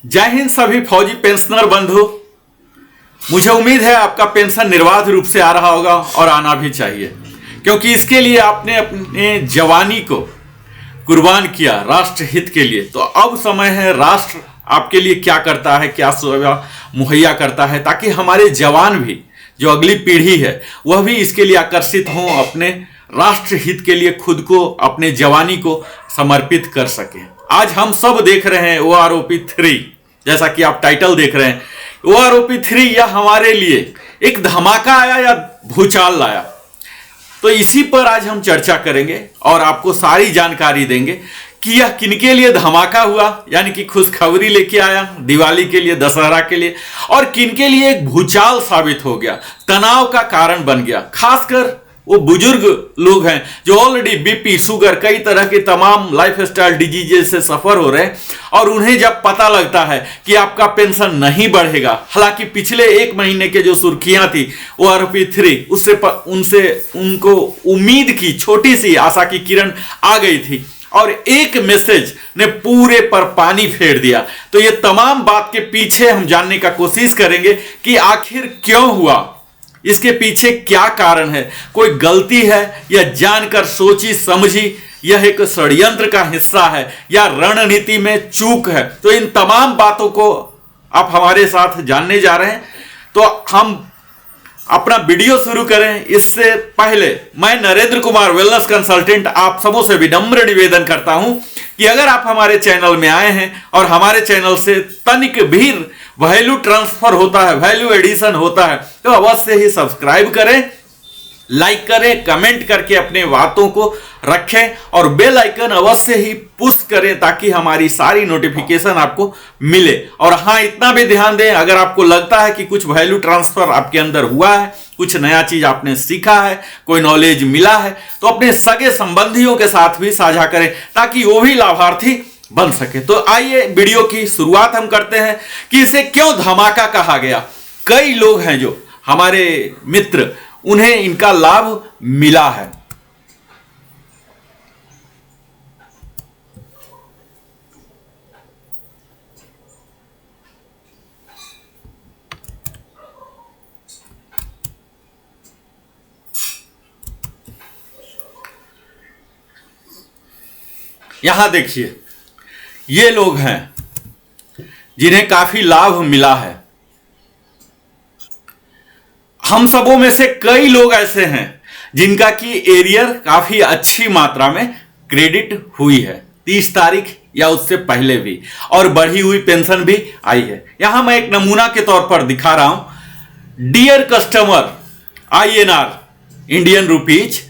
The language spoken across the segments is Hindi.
जय हिंद सभी फौजी पेंशनर बंधु। मुझे उम्मीद है आपका पेंशन निर्बाध रूप से आ रहा होगा और आना भी चाहिए, क्योंकि इसके लिए आपने अपने जवानी को कुर्बान किया राष्ट्र हित के लिए। तो अब समय है राष्ट्र आपके लिए क्या करता है, क्या सेवा मुहैया करता है, ताकि हमारे जवान भी, जो अगली पीढ़ी है, वह भी इसके लिए आकर्षित हों, अपने राष्ट्र हित के लिए खुद को, अपने जवानी को समर्पित कर सके। आज हम सब देख रहे हैं OROP 3, जैसा कि आप टाइटल देख रहे हैं। OROP 3 यह हमारे लिए एक धमाका आया या भूचाल लाया, तो इसी पर आज हम चर्चा करेंगे और आपको सारी जानकारी देंगे कि यह किनके लिए धमाका हुआ, यानी कि खुशखबरी लेके आया दिवाली के लिए, दशहरा के लिए, और किनके लिए एक भूचाल साबित हो गया, तनाव का कारण बन गया। खासकर वो बुजुर्ग लोग हैं जो ऑलरेडी BP, शुगर, कई तरह के तमाम लाइफस्टाइल डिजीजेस से सफर हो रहे हैं, और उन्हें जब पता लगता है कि आपका पेंशन नहीं बढ़ेगा, हालांकि पिछले एक महीने के जो सुर्खियां थी OROP 3, उनसे उनको उम्मीद की छोटी सी आशा की किरण आ गई थी, और एक मैसेज ने पूरे पर पानी फेर दिया। तो ये तमाम बात के पीछे हम जानने का कोशिश करेंगे कि आखिर क्यों हुआ, इसके पीछे क्या कारण है, कोई गलती है या जानकर सोची समझी यह एक षड्यंत्र का हिस्सा है, या रणनीति में चूक है। तो इन तमाम बातों को आप हमारे साथ जानने जा रहे हैं। तो हम अपना वीडियो शुरू करें इससे पहले मैं नरेंद्र कुमार, वेलनेस कंसल्टेंट, आप सबों से विनम्र निवेदन करता हूं कि अगर आप हमारे चैनल में आए हैं और हमारे चैनल से तनिक भी वैल्यू ट्रांसफर होता है, वैल्यू एडिशन होता है, तो अवश्य ही सब्सक्राइब करें, लाइक करें, कमेंट करके अपने बातों को रखें और बेल आइकन अवश्य ही पुश करें, ताकि हमारी सारी नोटिफिकेशन आपको मिले। और हाँ, इतना भी ध्यान दें, अगर आपको लगता है कि कुछ वैल्यू ट्रांसफर आपके अंदर हुआ है, कुछ नया चीज आपने सीखा है, कोई नॉलेज मिला है, तो अपने सगे संबंधियों के साथ भी साझा करें, ताकि वो भी लाभार्थी बन सके। तो आइए वीडियो की शुरुआत हम करते हैं कि इसे क्यों धमाका कहा गया। कई लोग हैं जो हमारे मित्र, उन्हें इनका लाभ मिला है। यहां देखिए, ये लोग हैं जिन्हें काफी लाभ मिला है। हम सबों में से कई लोग ऐसे हैं जिनका की एरियर काफी अच्छी मात्रा में क्रेडिट हुई है, 30 तारीख या उससे पहले भी, और बढ़ी हुई पेंशन भी आई है। यहां मैं एक नमूना के तौर पर दिखा रहा हूं। Dear customer, INR Indian rupees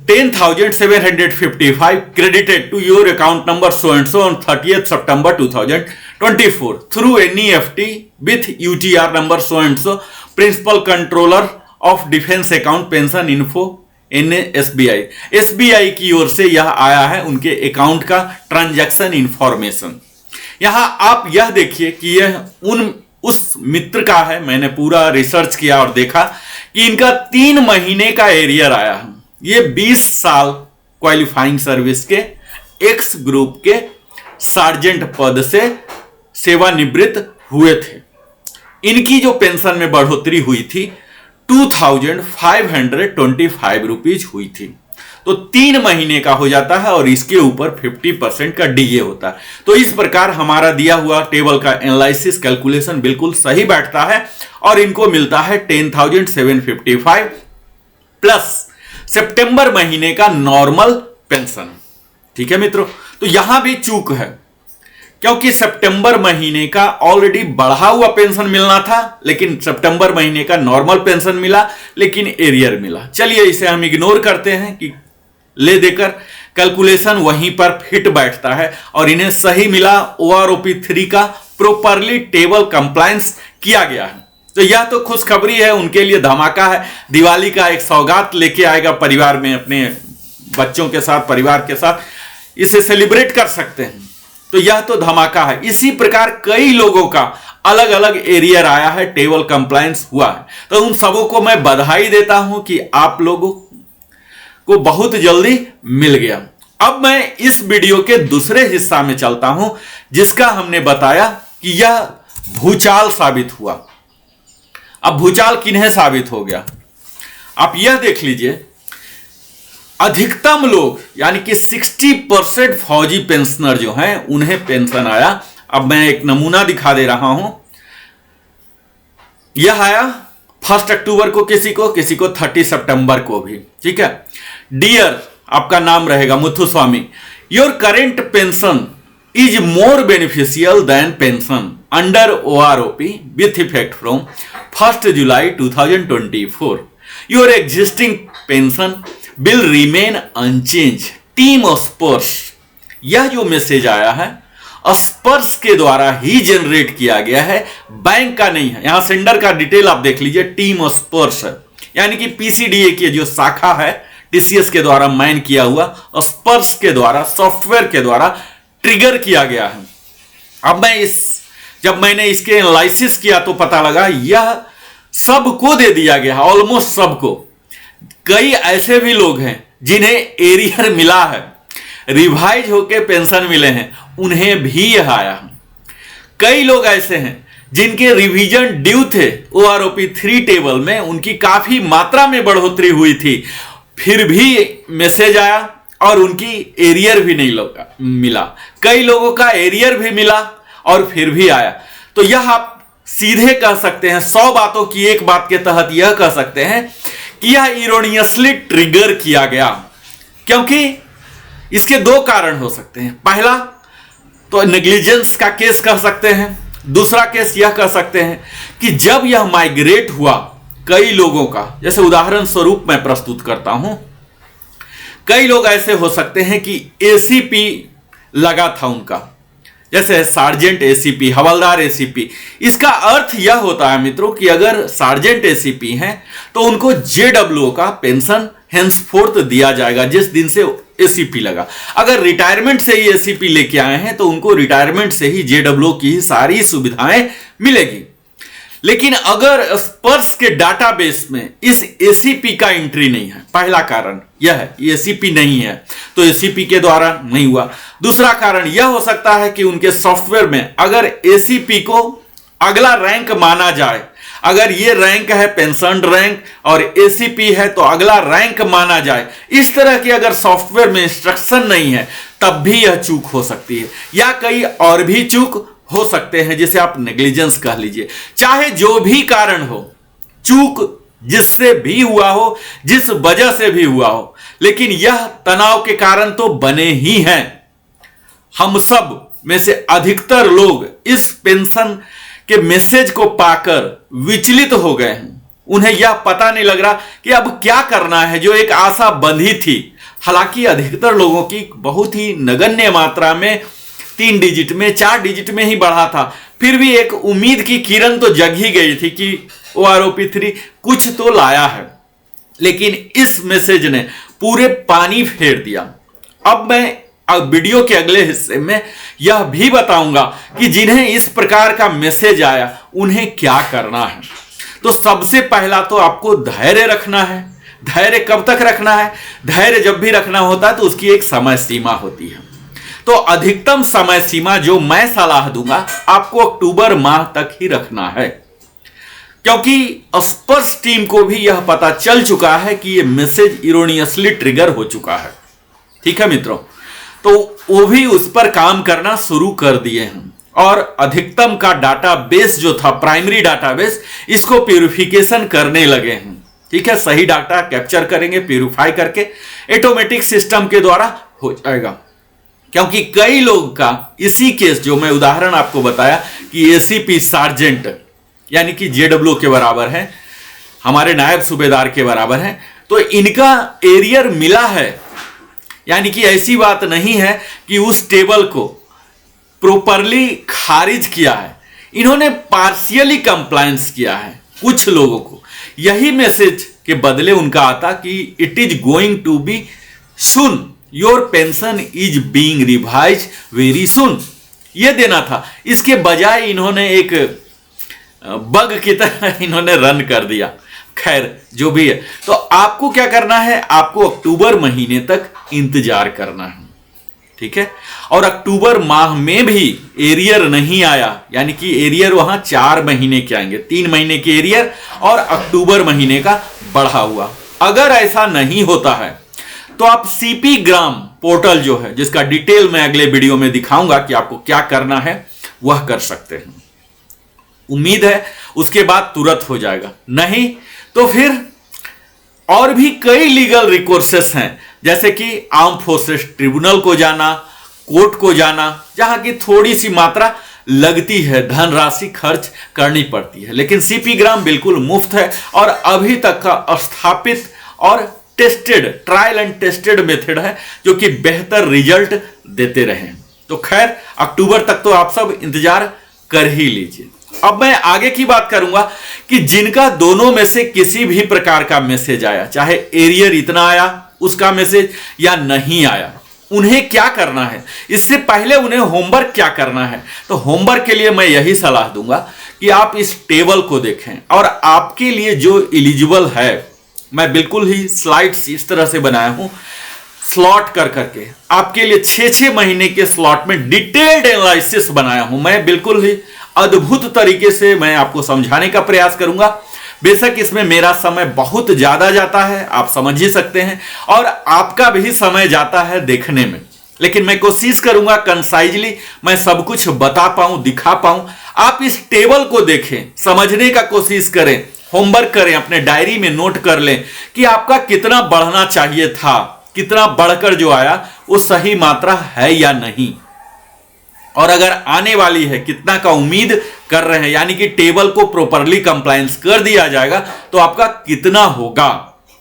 10,755 credited to your account number so and so on 30th September 2024 through NEFT with UTR number so and so, Principal Controller of Defense Account Pension Info NSBI। SBI की ओर से यह आया है, उनके अकाउंट का ट्रांजैक्शन इंफॉर्मेशन। यहां आप यह देखिए कि यह उस मित्र का है। मैंने पूरा रिसर्च किया और देखा कि इनका 3 महीने का एरियर आया है। ये 20 साल क्वालिफाइंग सर्विस के एक्स ग्रुप के सार्जेंट पद से सेवानिवृत्त हुए थे। इनकी जो पेंशन में बढ़ोतरी हुई थी 2,525 रुपीज हुई थी। तो 3 महीने का हो जाता है और इसके ऊपर 50% का DA होता है। तो इस प्रकार हमारा दिया हुआ टेबल का एनालिसिस, कैलकुलेशन बिल्कुल सही बैठता है, और इनको मिलता है 10,755 प्लस सितंबर महीने का नॉर्मल पेंशन। ठीक है मित्रों, तो यहां भी चूक है, क्योंकि सितंबर महीने का ऑलरेडी बढ़ा हुआ पेंशन मिलना था, लेकिन सितंबर महीने का नॉर्मल पेंशन मिला, लेकिन एरियर मिला। चलिए इसे हम इग्नोर करते हैं कि ले देकर कैलकुलेशन वहीं पर फिट बैठता है और इन्हें सही मिला। OROP 3 का प्रॉपरली टेबल कंप्लायंस किया गया है। तो यह तो खुशखबरी है, उनके लिए धमाका है। दिवाली का एक सौगात लेके आएगा परिवार में, अपने बच्चों के साथ, परिवार के साथ इसे सेलिब्रेट कर सकते हैं। तो यह तो धमाका है। इसी प्रकार कई लोगों का अलग अलग एरियर आया है, टेबल कंप्लायंस हुआ है। तो उन सबों को मैं बधाई देता हूं कि आप लोगों को बहुत जल्दी मिल गया। अब मैं इस वीडियो के दूसरे हिस्सा में चलता हूं, जिसका हमने बताया कि यह भूचाल साबित हुआ। अब भूचाल किन्हें साबित हो गया, आप यह देख लीजिए, अधिकतम लोग यानी कि 60% फौजी पेंशनर जो हैं उन्हें पेंशन आया। अब मैं एक नमूना दिखा दे रहा हूं। यह आया 1 अक्टूबर को किसी को 30 सितंबर को भी, ठीक है। डियर आपका नाम रहेगा Muthuswamy, your current pension is more beneficial than pension under OROP with effect from 1 July 2024. Your existing pension will remain unchanged. Team स्पर्श, यह जो मैसेज आया है स्पर्श के द्वारा ही जनरेट किया गया है, बैंक का नहीं है। यहां सेंडर का डिटेल आप देख लीजिए, टीम स्पर्श है, यानी कि PCDA की जो शाखा है TCS के द्वारा मैन किया हुआ, स्पर्श के द्वारा सॉफ्टवेयर के द्वारा ट्रिगर किया गया है। अब जब मैंने इसके एनालिसिस किया तो पता लगा यह सबको दे दिया गया है, ऑलमोस्ट सबको। कई ऐसे भी लोग हैं जिन्हें एरियर मिला है, रिवाइज होके पेंशन मिले हैं, उन्हें भी यह आया है। कई लोग ऐसे हैं जिनके रिवीजन ड्यू थे OROP 3 टेबल में, उनकी काफी मात्रा में बढ़ोतरी हुई थी, फिर भी मैसेज आया और उनकी एरियर भी नहीं मिला। कई लोगों का एरियर भी मिला और फिर भी आया। तो यह आप सीधे कह सकते हैं, 100 बातों की एक बात के तहत यह कह सकते हैं कि यह इरोनियसली ट्रिगर किया गया, क्योंकि इसके 2 कारण हो सकते हैं। पहला तो नेग्लिजेंस का केस कह सकते हैं, दूसरा केस यह कह सकते हैं कि जब यह माइग्रेट हुआ कई लोगों का, जैसे उदाहरण स्वरूप मैं प्रस्तुत करता हूं, कई लोग ऐसे हो सकते हैं कि ACP लगा था उनका, जैसे सार्जेंट ACP, हवलदार ACP। इसका अर्थ यह होता है मित्रों कि अगर सार्जेंट ACP हैं तो उनको JWO का पेंशन हेंसफोर्थ दिया जाएगा जिस दिन से ACP लगा। अगर रिटायरमेंट से ही ACP लेके आए हैं तो उनको रिटायरमेंट से ही JWO की सारी सुविधाएं मिलेगी। लेकिन अगर स्पर्श के डाटाबेस में इस ACP का एंट्री नहीं है, पहला कारण यह है ACP नहीं है तो ACP के द्वारा नहीं हुआ। दूसरा कारण यह हो सकता है कि उनके सॉफ्टवेयर में अगर ACP को अगला रैंक माना जाए, अगर ये रैंक है पेंशन रैंक और ACP है तो अगला रैंक माना जाए, इस तरह की अगर सॉफ्टवेयर में इंस्ट्रक्शन नहीं है तब भी यह चूक हो सकती है, या कई और भी चूक हो सकते हैं जिसे आप नेग्लिजेंस कह लीजिए। चाहे जो भी कारण हो, चूक जिससे भी हुआ हो, जिस वजह से भी हुआ हो, लेकिन यह तनाव के कारण तो बने ही हैं। हम सब में से अधिकतर लोग इस पेंशन के मैसेज को पाकर विचलित हो गए हैं। उन्हें यह पता नहीं लग रहा कि अब क्या करना है, जो एक आशा बंधी थी। हालांकि अधिकतर लोगों की बहुत ही नगण्य मात्रा में 3 डिजिट में 4 डिजिट में ही बढ़ा था, फिर भी एक उम्मीद की किरण तो जग ही गई थी कि OROP 3 कुछ तो लाया है। लेकिन इस मैसेज ने पूरे पानी फेर दिया। अब मैं वीडियो के अगले हिस्से में यह भी बताऊंगा कि जिन्हें इस प्रकार का मैसेज आया उन्हें क्या करना है। तो सबसे पहला तो आपको धैर्य रखना है। धैर्य कब तक रखना है? धैर्य जब भी रखना होता है तो उसकी एक समय सीमा होती है। तो अधिकतम समय सीमा जो मैं सलाह दूंगा आपको अक्टूबर माह तक ही रखना है, क्योंकि स्पर्श टीम को भी यह पता चल चुका है कि यह मैसेज इरोनियसली ट्रिगर हो चुका है। ठीक है मित्रों, तो वो भी उस पर काम करना शुरू कर दिए हैं और अधिकतम का डाटाबेस जो था प्राइमरी डाटाबेस, इसको प्यूरिफिकेशन करने लगे हैं। ठीक है, सही डाटा कैप्चर करेंगे, प्यूरिफाई करके ऑटोमेटिक सिस्टम के द्वारा हो जाएगा। क्योंकि कई लोग का इसी केस जो मैं उदाहरण आपको बताया कि ACP सार्जेंट यानी कि JWO के बराबर है, हमारे नायब सूबेदार के बराबर है, तो इनका एरियर मिला है। यानी कि ऐसी बात नहीं है कि उस टेबल को प्रॉपरली खारिज किया है, इन्होंने पार्शियली कंप्लायंस किया है। कुछ लोगों को यही मैसेज के बदले उनका आता कि it is going to be soon, your pension is being revise very soon, यह देना था। इसके बजाय इन्होंने एक बग की तरह इन्होंने रन कर दिया। खैर जो भी है, तो आपको क्या करना है, आपको अक्टूबर महीने तक इंतजार करना है। ठीक है। और अक्टूबर माह में भी एरियर नहीं आया, यानी कि एरियर वहां 4 महीने के आएंगे, 3 महीने के एरियर और अक्टूबर महीने का बढ़ा हुआ। अगर ऐसा नहीं होता है तो आप सीपी ग्राम पोर्टल जो है, जिसका डिटेल मैं अगले वीडियो में दिखाऊंगा कि आपको क्या करना है, वह कर सकते हैं। उम्मीद है उसके बाद तुरंत हो जाएगा, नहीं तो फिर और भी कई लीगल रिकोर्सेस हैं, जैसे कि आर्म फोर्सेस ट्रिब्यूनल को जाना, कोर्ट को जाना, जहां की थोड़ी सी मात्रा लगती है, धनराशि खर्च करनी पड़ती है। लेकिन सीपी ग्राम बिल्कुल मुफ्त है और अभी तक का स्थापित और tested, trial and tested method है, जो कि बेहतर रिजल्ट देते रहे। तो खैर, अक्टूबर तक तो आप सब इंतजार कर ही लीजिए। अब मैं आगे की बात करूंगा कि जिनका दोनों में से किसी भी प्रकार का मैसेज आया, चाहे एरियर इतना आया उसका मैसेज या नहीं आया, उन्हें क्या करना है, इससे पहले उन्हें होमवर्क क्या करना है। तो होमवर्क के लिए मैं यही सलाह दूंगा कि आप इस टेबल को देखें और आपके लिए जो एलिजिबल है, मैं बिल्कुल ही स्लाइड्स इस तरह से बनाया हूं, स्लॉट कर करके आपके लिए 6-6 महीने के स्लॉट में डिटेल्ड एनालिसिस बनाया हूं। मैं बिल्कुल ही अद्भुत तरीके से मैं आपको समझाने का प्रयास करूंगा। बेशक इसमें मेरा समय बहुत ज्यादा जाता है, आप समझ ही सकते हैं, और आपका भी समय जाता है देखने में, लेकिन मैं कोशिश करूंगा कंसाइजली मैं सब कुछ बता पाऊं, दिखा पाऊं। आप इस टेबल को देखें, समझने का कोशिश करें, होमवर्क करें, अपने डायरी में नोट कर लें कि आपका कितना बढ़ना चाहिए था, कितना बढ़कर जो आया वो सही मात्रा है या नहीं, और अगर आने वाली है कितना का उम्मीद कर रहे हैं, यानी कि टेबल को प्रॉपरली कंप्लायंस कर दिया जाएगा तो आपका कितना होगा।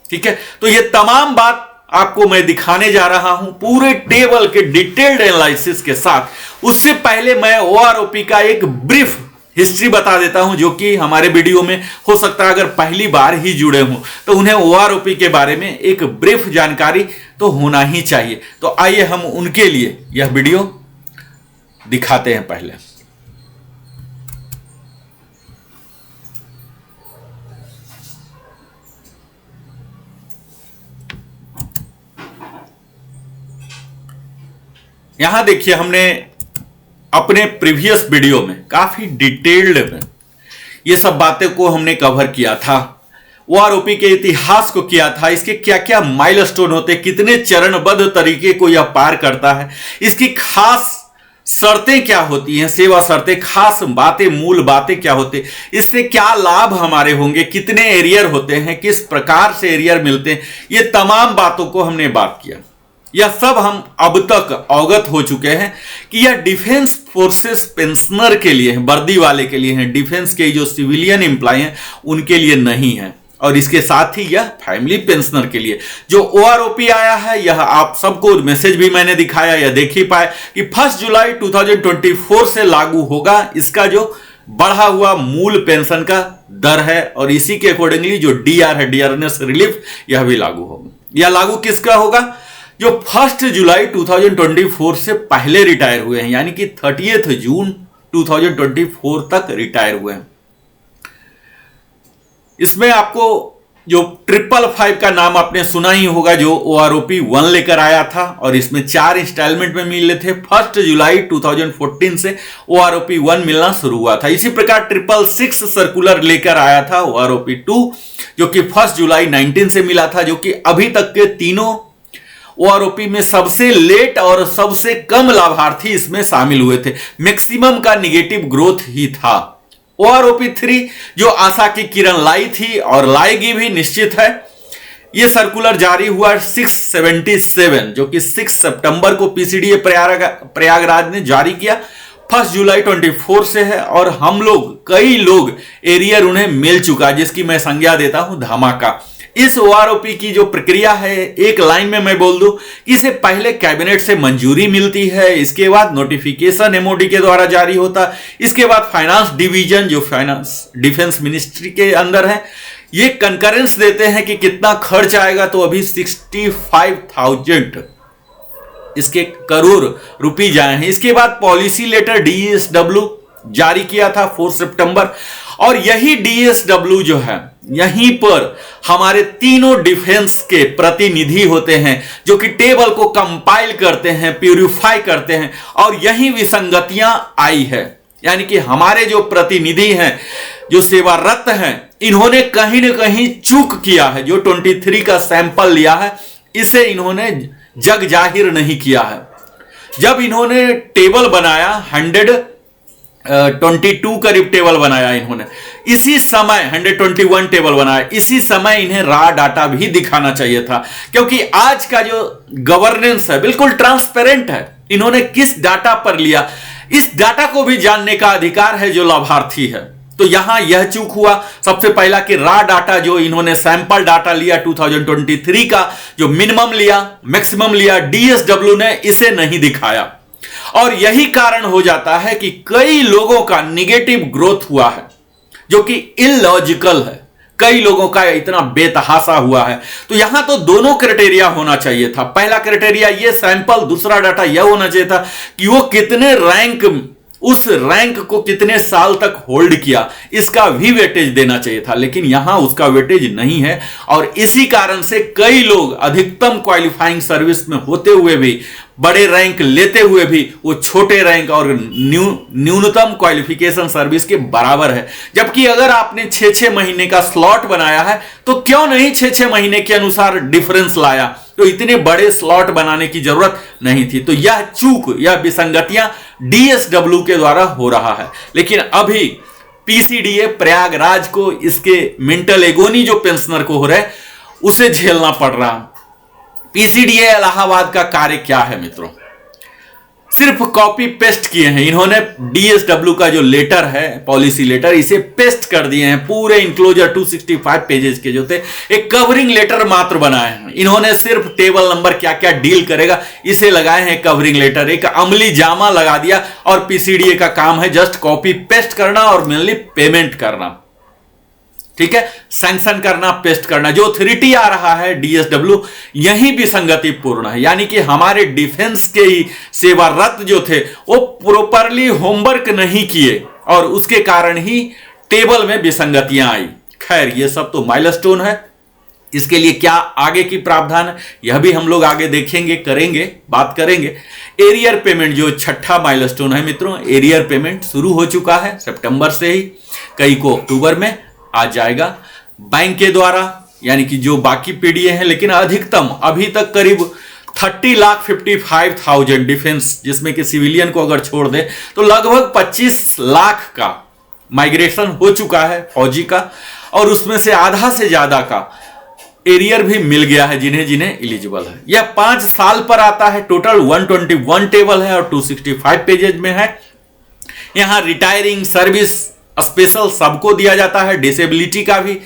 ठीक है, तो ये तमाम बात आपको मैं दिखाने जा रहा हूं पूरे टेबल के डिटेल्ड एनालिसिस के साथ। उससे पहले मैं ओआरओपी का एक ब्रीफ हिस्ट्री बता देता हूं, जो कि हमारे वीडियो में हो सकता है अगर पहली बार ही जुड़े हों तो उन्हें ओआरओपी के बारे में एक ब्रीफ जानकारी तो होना ही चाहिए। तो आइए हम उनके लिए यह वीडियो दिखाते हैं। पहले यहां देखिए, हमने अपने प्रीवियस वीडियो में काफी डिटेल्ड में ये सब बातें को हमने कवर किया था। ओआरओपी के इतिहास को किया था, इसके क्या क्या माइलस्टोन होते, कितने चरणबद्ध तरीके को यह पार करता है, इसकी खास शर्तें क्या होती हैं, सेवा शर्तें, खास बातें, मूल बातें क्या होते, इससे क्या लाभ हमारे होंगे, कितने एरियर होते हैं, किस प्रकार से एरियर मिलते हैं, ये तमाम बातों को हमने बात किया। यह सब हम अब तक अवगत हो चुके हैं कि यह डिफेंस फोर्सेस पेंशनर के लिए है, वर्दी वाले के लिए है, डिफेंस के जो सिविलियन एम्प्लॉय हैं उनके लिए नहीं है। और इसके साथ ही यह फैमिली पेंशनर के लिए जो ओआरओपी आया है, यह आप सबको मैसेज भी मैंने दिखाया, यह देख ही पाए कि 1 जुलाई 2024 से लागू होगा इसका जो बढ़ा हुआ मूल पेंशन का दर है, और इसी के अकॉर्डिंगली जो डीआर है, डियरनेस रिलीफ, यह भी लागू होगा। यह लागू किसका होगा? जो 1 जुलाई 2024 से पहले रिटायर हुए हैं, यानी कि 30 जून 2024 तक रिटायर हुए हैं। इसमें आपको जो 555 का नाम आपने सुना ही होगा, जो ओआरओपी 1 लेकर आया था, और इसमें 4 इंस्टॉलमेंट में मिले थे। 1 जुलाई 2014 से ओआरओपी 1 मिलना शुरू हुआ था। इसी प्रकार 666 सर्कुलर लेकर आया था ओआरओपी 2, जो कि 1 जुलाई 19 से मिला था, जो कि अभी तक के तीनों ओआरओपी में सबसे लेट और सबसे कम लाभार्थी इसमें शामिल हुए थे। मैक्सिमम का निगेटिव ग्रोथ ही था। ओआरओपी 3 जो आशा की किरण लाई थी और लाएगी भी, निश्चित है। यह सर्कुलर जारी हुआ 677, जो कि 6 सितंबर को पीसीडीए प्रयागराज ने जारी किया। 1 जुलाई 24 से है, और हम लोग, कई लोग एरियर उन्हें मिल चुका, जिसकी मैं संज्ञा देता हूं धमाका। इस ओआरओपी की जो प्रक्रिया है, एक लाइन में मैं बोल दूं कि इसे पहले कैबिनेट से मंजूरी मिलती है, इसके बाद नोटिफिकेशन एमओडी के द्वारा जारी होता, इसके बाद फाइनेंस डिवीजन, जो फाइनेंस डिफेंस मिनिस्ट्री के अंदर है, ये कंकरेंस देते हैं कि कितना खर्च आएगा। तो अभी 65,000 इसके करोड़ रुपये जाए हैं। इसके बाद पॉलिसी लेटर डीएसडब्ल्यू जारी किया था 4 सितंबर, और यही डीएसडब्ल्यू जो है यहीं पर हमारे तीनों डिफेंस के प्रतिनिधि होते हैं जो कि टेबल को कंपाइल करते हैं, प्यूरिफाई करते हैं, और यही विसंगतियां आई है। यानी कि हमारे जो प्रतिनिधि हैं, जो सेवारत हैं, इन्होंने कहीं ना कहीं चूक किया है। जो 23 का सैंपल लिया है, इसे इन्होंने जग जाहिर नहीं किया है। जब इन्होंने टेबल बनाया 122 करीब टेबल बनाया इन्होंने, इसी समय 121 टेबल बनाया, इसी समय इन्हें रॉ डाटा भी दिखाना चाहिए था, क्योंकि आज का जो गवर्नेंस है बिल्कुल ट्रांसपेरेंट है। इन्होंने किस डाटा पर लिया, इस डाटा को भी जानने का अधिकार है जो लाभार्थी है। तो यहां यह चूक हुआ सबसे पहला कि रॉ डाटा जो इन्होंने सैंपल डाटा लिया 2023 का, जो मिनिमम लिया, मैक्सिमम लिया, डीएसडब्ल्यू ने इसे नहीं दिखाया। और यही कारण हो जाता है कि कई लोगों का निगेटिव ग्रोथ हुआ है, जो कि इलॉजिकल है। कई लोगों का इतना बेतहासा हुआ है। तो यहां तो दोनों क्राइटेरिया होना चाहिए था। पहला क्राइटेरिया ये सैंपल, दूसरा डाटा यह होना चाहिए था कि वो कितने रैंक, उस रैंक को कितने साल तक होल्ड किया, इसका भी वेटेज देना चाहिए था। लेकिन यहां उसका वेटेज नहीं है, और इसी कारण से कई लोग अधिकतम क्वालिफाइंग सर्विस में होते हुए भी, बड़े रैंक लेते हुए भी, वो छोटे रैंक और न्यूनतम क्वालिफिकेशन सर्विस के बराबर है। जबकि अगर आपने 6-6 महीने का स्लॉट बनाया है तो क्यों नहीं 6-6 महीने के अनुसार डिफरेंस लाया? तो इतने बड़े स्लॉट बनाने की जरूरत नहीं थी। तो यह चूक, यह विसंगतियां डीएसडब्ल्यू के द्वारा हो रहा है। लेकिन अभी पीसीडीए प्रयागराज को इसके मेंटल एगोनी जो पेंशनर को हो रहा है उसे झेलना पड़ रहा। पीसीडीए इलाहाबाद का कार्य क्या है मित्रों? सिर्फ कॉपी पेस्ट किए हैं इन्होंने। डीएसडब्ल्यू का जो लेटर है, पॉलिसी लेटर, इसे पेस्ट कर दिए हैं। पूरे इंक्लोजर 265 पेजेस के जो थे, एक कवरिंग लेटर मात्र बनाए हैं इन्होंने। सिर्फ टेबल नंबर क्या क्या डील करेगा इसे लगाए हैं कवरिंग लेटर, एक अमली जामा लगा दिया। और पीसीडीए का काम है जस्ट कॉपी पेस्ट करना और मेनली पेमेंट करना, ठीक है, सैंक्शन करना, पेस्ट करना। जो अथॉरिटी आ रहा है डीएसडब्ल्यू, यही भी संगतिपूर्ण है। यानी कि हमारे डिफेंस के ही सेवारत जो थे वो प्रॉपरली होमवर्क नहीं किए, और उसके कारण ही टेबल में विसंगतियां आई। खैर, ये सब तो माइलस्टोन है। इसके लिए क्या आगे की प्रावधान है, यह भी हम लोग आगे देखेंगे, करेंगे, बात करेंगे। एरियर पेमेंट जो छठा माइलस्टोन है मित्रों, एरियर पेमेंट शुरू हो चुका है सितंबर से ही, कई को अक्टूबर में आ जाएगा बैंक के द्वारा, यानी कि जो बाकी पीडीए हैं। लेकिन अधिकतम अभी तक करीब 30,55,000 डिफेंस, जिसमें कि सिविलियन को अगर छोड़ दे तो लगभग 25 लाख का माइग्रेशन हो चुका है फौजी का, और उसमें से आधा से ज्यादा का एरियर भी मिल गया है जिन्हें जिन्हें एलिजिबल है। यह 5 साल पर आता है। टोटल 121 टेबल है और 265 पेजेज में है। यहां रिटायरिंग, सर्विस, स्पेशल सबको दिया जाता है, डिसेबिलिटी का भी।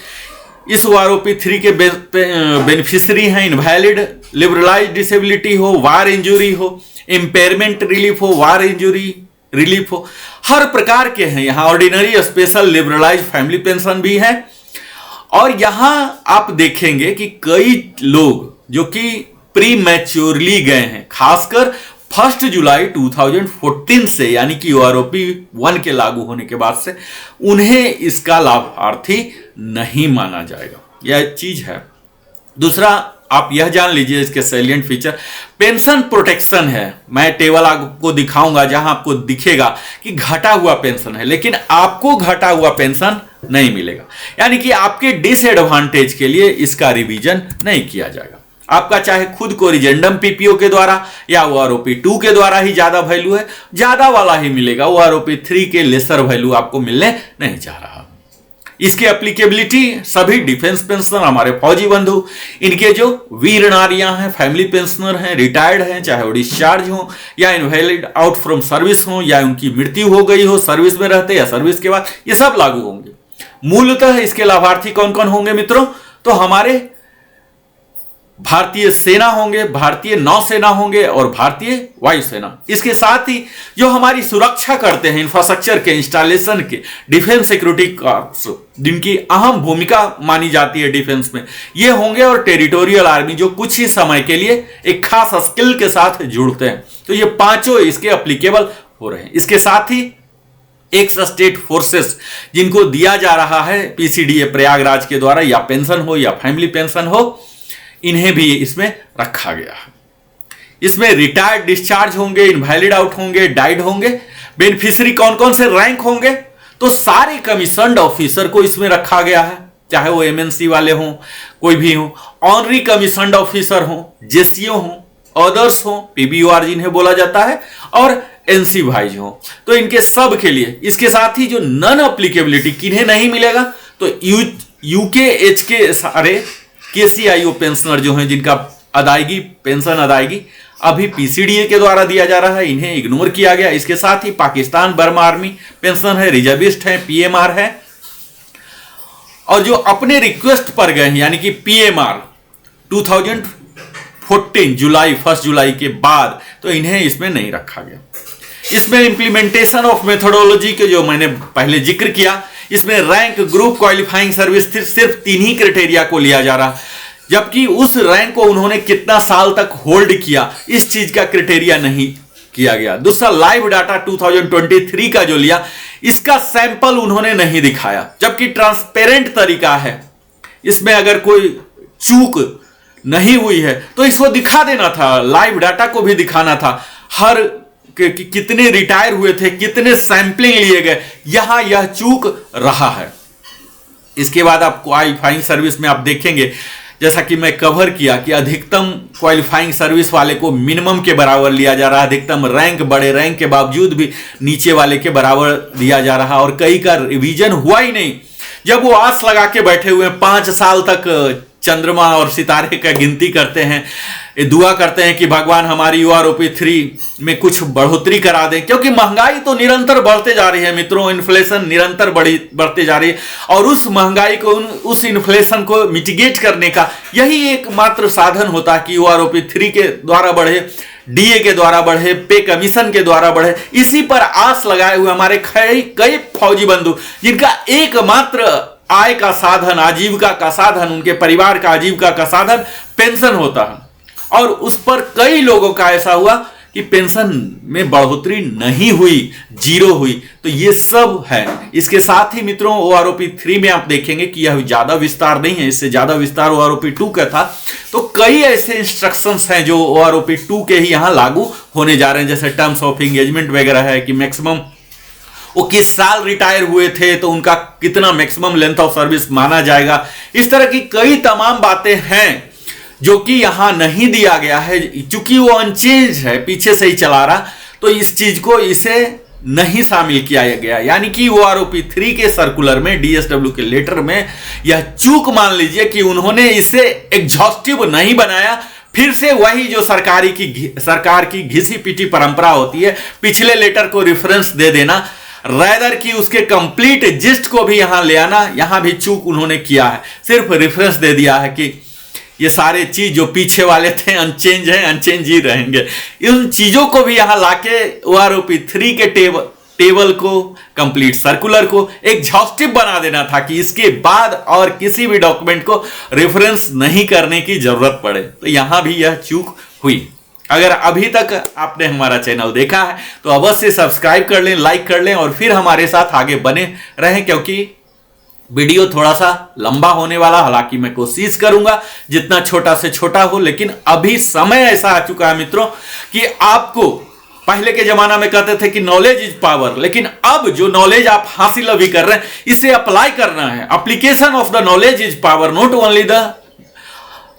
इस ओआरओपी 3 के बेनिफिशियरी हैं इनवैलिड, लिबरलाइज डिसेबिलिटी हो, वार इंजरी हो, इंपेयरमेंट रिलीफ हो, वार इंजरी रिलीफ हो, हर प्रकार के हैं यहाँ। Ordinary, special, liberalise family pension भी है। और यहां आप देखेंगे कि कई लोग जो कि प्री मैच्योरली गए हैं, खासकर 1 जुलाई 2014 से, यानी कि ओआरओपी 1 के लागू होने के बाद से, उन्हें इसका लाभार्थी नहीं माना जाएगा। यह चीज है। दूसरा, आप यह जान लीजिए इसके सैलिएंट फीचर, पेंशन प्रोटेक्शन है। मैं टेबल आपको दिखाऊंगा जहां आपको दिखेगा कि घटा हुआ पेंशन है, लेकिन आपको घटा हुआ पेंशन नहीं मिलेगा। यानी कि आपके डिसएडवांटेज के लिए इसका रिवीजन नहीं किया जाएगा। आपका चाहे खुद को रिजेंडम पीपीओ के द्वारा या ओआरओपी 2 के द्वारा ही ज्यादा वैल्यू है, ज्यादा वाला ही मिलेगा। ओआरओपी 3 के लेसर वैल्यू आपको मिलने नहीं जा रहा। इसकी एप्लीकेबिलिटी सभी डिफेंस पेंशनर, हमारे फौजी बंधु, इनके जो वीर नारियां हैं, फैमिली पेंशनर हैं, रिटायर्ड हैं, चाहे वो डिस्चार्ज हो या इनवैलिड आउट फ्रॉम सर्विस हो, या उनकी मृत्यु हो गई हो सर्विस में रहते या सर्विस के बाद, ये सब लागू होंगे। मूलतः इसके लाभार्थी कौन कौन होंगे मित्रों? तो हमारे भारतीय सेना होंगे, भारतीय नौसेना होंगे और भारतीय वायुसेना। इसके साथ ही जो हमारी सुरक्षा करते हैं, इंफ्रास्ट्रक्चर के इंस्टॉलेशन के, डिफेंस सिक्योरिटी कॉर्प्स, जिनकी अहम भूमिका मानी जाती है डिफेंस में, ये होंगे। और टेरिटोरियल आर्मी, जो कुछ ही समय के लिए एक खास स्किल के साथ जुड़ते हैं। तो ये पांचों इसके एप्लीकेबल हो रहे हैं। इसके साथ ही एक्स स्टेट फोर्सेस जिनको दिया जा रहा है पीसीडीए प्रयागराज के द्वारा, या पेंशन हो या फैमिली पेंशन हो, इन्हें भी इसमें रखा गया है। इसमें रिटायर्ड डिस्चार्ज होंगे, इनवैलिड आउट होंगे, डाइड होंगे। बेनिफिशियरी कौन कौन से रैंक होंगे, तो सारे कमीशन्ड ऑफिसर को इसमें रखा गया है, चाहे वो एमएनसी वाले हों, कोई भी हो, ऑनरी कमीशन्ड ऑफिसर हो, जेसीओ हो, अदर्स हो, पीबीओआर जिन्हें बोला जाता है, और एनसी वाइज हो। तो इनके सब के लिए, इसके साथ ही जो नॉन अप्लीकेबिलिटी किन्हें नहीं मिलेगा, तो यूकेएच के सारे केसीआईओ पेंशनर जो हैं, जिनका अदायगी पेंशन अदायगी अभी पीसीडीए के द्वारा दिया जा रहा है, इन्हें इग्नोर किया गया। इसके साथ ही पाकिस्तान बर्मा आर्मी पेंशन है, रिजर्विस्ट है, पीएमआर है, और जो अपने रिक्वेस्ट पर गए हैं, यानी कि पीएमआर 2014 जुलाई 1 जुलाई के बाद, तो इन्हें इसमें नहीं रखा गया। इसमें इंप्लीमेंटेशन ऑफ मेथोडोलॉजी के जो मैंने पहले जिक्र किया, इसमें रैंक, ग्रुप, क्वालिफाइंग सर्विस सिर्फ 3 ही क्राइटेरिया को लिया जा रहा, जबकि उस रैंक को उन्होंने कितना साल तक होल्ड किया, इस चीज का क्राइटेरिया नहीं किया गया। दूसरा, लाइव डाटा 2023 का जो लिया, इसका सैंपल उन्होंने नहीं दिखाया, जबकि ट्रांसपेरेंट तरीका है। इसमें अगर कोई चूक नहीं हुई है तो इसको दिखा देना था, लाइव डाटा को भी दिखाना था, हर कितने रिटायर हुए थे, कितने सैंपलिंग लिए गए, यहां यह चूक रहा है। इसके बाद आप क्वालिफाइंग सर्विस में आप देखेंगे, जैसा कि मैं कवर किया, कि अधिकतम क्वालिफाइंग सर्विस वाले को मिनिमम के बराबर लिया जा रहा है, अधिकतम रैंक, बड़े रैंक के बावजूद भी नीचे वाले के बराबर दिया जा रहा, और कई का रिवीजन हुआ ही नहीं। जब वो आस लगा के बैठे हुए 5 साल तक चंद्रमा और सितारे का गिनती करते हैं, दुआ करते हैं कि भगवान हमारी यूआरओपी 3 में कुछ बढ़ोतरी करा दें, क्योंकि महंगाई तो निरंतर बढ़ते जा रही है मित्रों, इन्फ्लेशन निरंतर बढ़ते जा रही है, और उस महंगाई को, उस इन्फ्लेशन को मिटिगेट करने का यही एकमात्र साधन होता है कि यूआरओपी 3 के द्वारा बढ़े, डीए के द्वारा बढ़े, पे कमीशन के द्वारा बढ़े। इसी पर आस लगाए हुए हमारे कई फौजी बंधु, जिनका एकमात्र आय का साधन, आजीविका का साधन, उनके परिवार का आजीविका का साधन पेंशन होता है, और उस पर कई लोगों का ऐसा हुआ कि पेंशन में बढ़ोतरी नहीं हुई, 0 हुई। तो ये सब है। इसके साथ ही मित्रों, ओआरओपी 3 में आप देखेंगे कि यह ज्यादा विस्तार नहीं है, इससे ज्यादा विस्तार ओआरओपी 2 का था। तो कई ऐसे इंस्ट्रक्शंस हैं जो ओआरओपी 2 के ही यहां लागू होने जा रहे हैं, जैसे टर्म्स ऑफ एंगेजमेंट वगैरह है, कि मैक्सिमम वो किस साल रिटायर हुए थे तो उनका कितना मैक्सिमम लेंथ ऑफ सर्विस माना जाएगा। इस तरह की कई तमाम बातें हैं जो कि यहां नहीं दिया गया है, चूंकि वो अनचेंज है, पीछे से ही चला रहा, तो इस चीज को इसे नहीं शामिल किया गया। यानी कि ओआरओपी 3 के सर्कुलर में, डीएसडब्ल्यू के लेटर में यह चूक मान लीजिए कि उन्होंने इसे एग्जॉस्टिव नहीं बनाया। फिर से वही जो सरकार की घिसी पीटी परंपरा होती है, पिछले लेटर को रेफरेंस दे देना, रैदर की उसके कंप्लीट जिस्ट को भी यहां ले आना, यहां भी चूक उन्होंने किया है। सिर्फ रेफरेंस दे दिया है कि ये सारे चीज जो पीछे वाले थे अनचेंज हैं, अनचेंज ही रहेंगे। इन चीजों को भी यहां लाके ओआरओपी 3 के टेबल को, कंप्लीट सर्कुलर को एग्जॉस्टिव बना देना था कि इसके बाद और किसी भी डॉक्यूमेंट को रेफरेंस नहीं करने की जरूरत पड़े। तो यहां भी यह चूक हुई। अगर अभी तक आपने हमारा चैनल देखा है तो अवश्य सब्सक्राइब कर लें, लाइक कर लें, और फिर हमारे साथ आगे बने रहें, क्योंकि वीडियो थोड़ा सा लंबा होने वाला। हालांकि मैं कोशिश करूंगा जितना छोटा से छोटा हो, लेकिन अभी समय ऐसा आ चुका है मित्रों कि आपको, पहले के जमाना में कहते थे कि नॉलेज इज पावर, लेकिन अब जो नॉलेज आप हासिल अभी कर रहे हैं इसे अप्लाई करना है। Application of the knowledge is power, not only the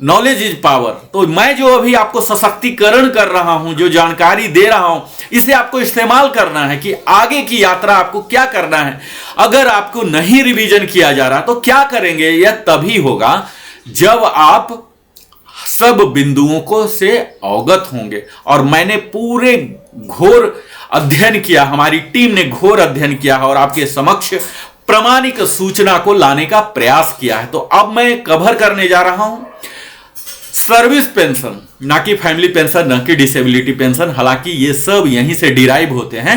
knowledge is power. तो मैं जो अभी आपको सशक्तिकरण कर रहा हूं, जो जानकारी दे रहा हूं, इसे आपको इस्तेमाल करना है कि आगे की यात्रा आपको क्या करना है। अगर आपको नहीं रिवीजन किया जा रहा तो क्या करेंगे? यह तभी होगा जब आप सब बिंदुओं को से अवगत होंगे। और मैंने पूरे घोर अध्ययन किया, हमारी टीम ने घोर अध्ययन किया और आपके समक्ष प्रामाणिक सूचना को लाने का प्रयास किया है। तो अब मैं कवर करने जा रहा हूं सर्विस पेंशन, ना कि फैमिली पेंशन, ना कि डिसेबिलिटी पेंशन। हालांकि ये सब यहीं से डिराइव होते हैं।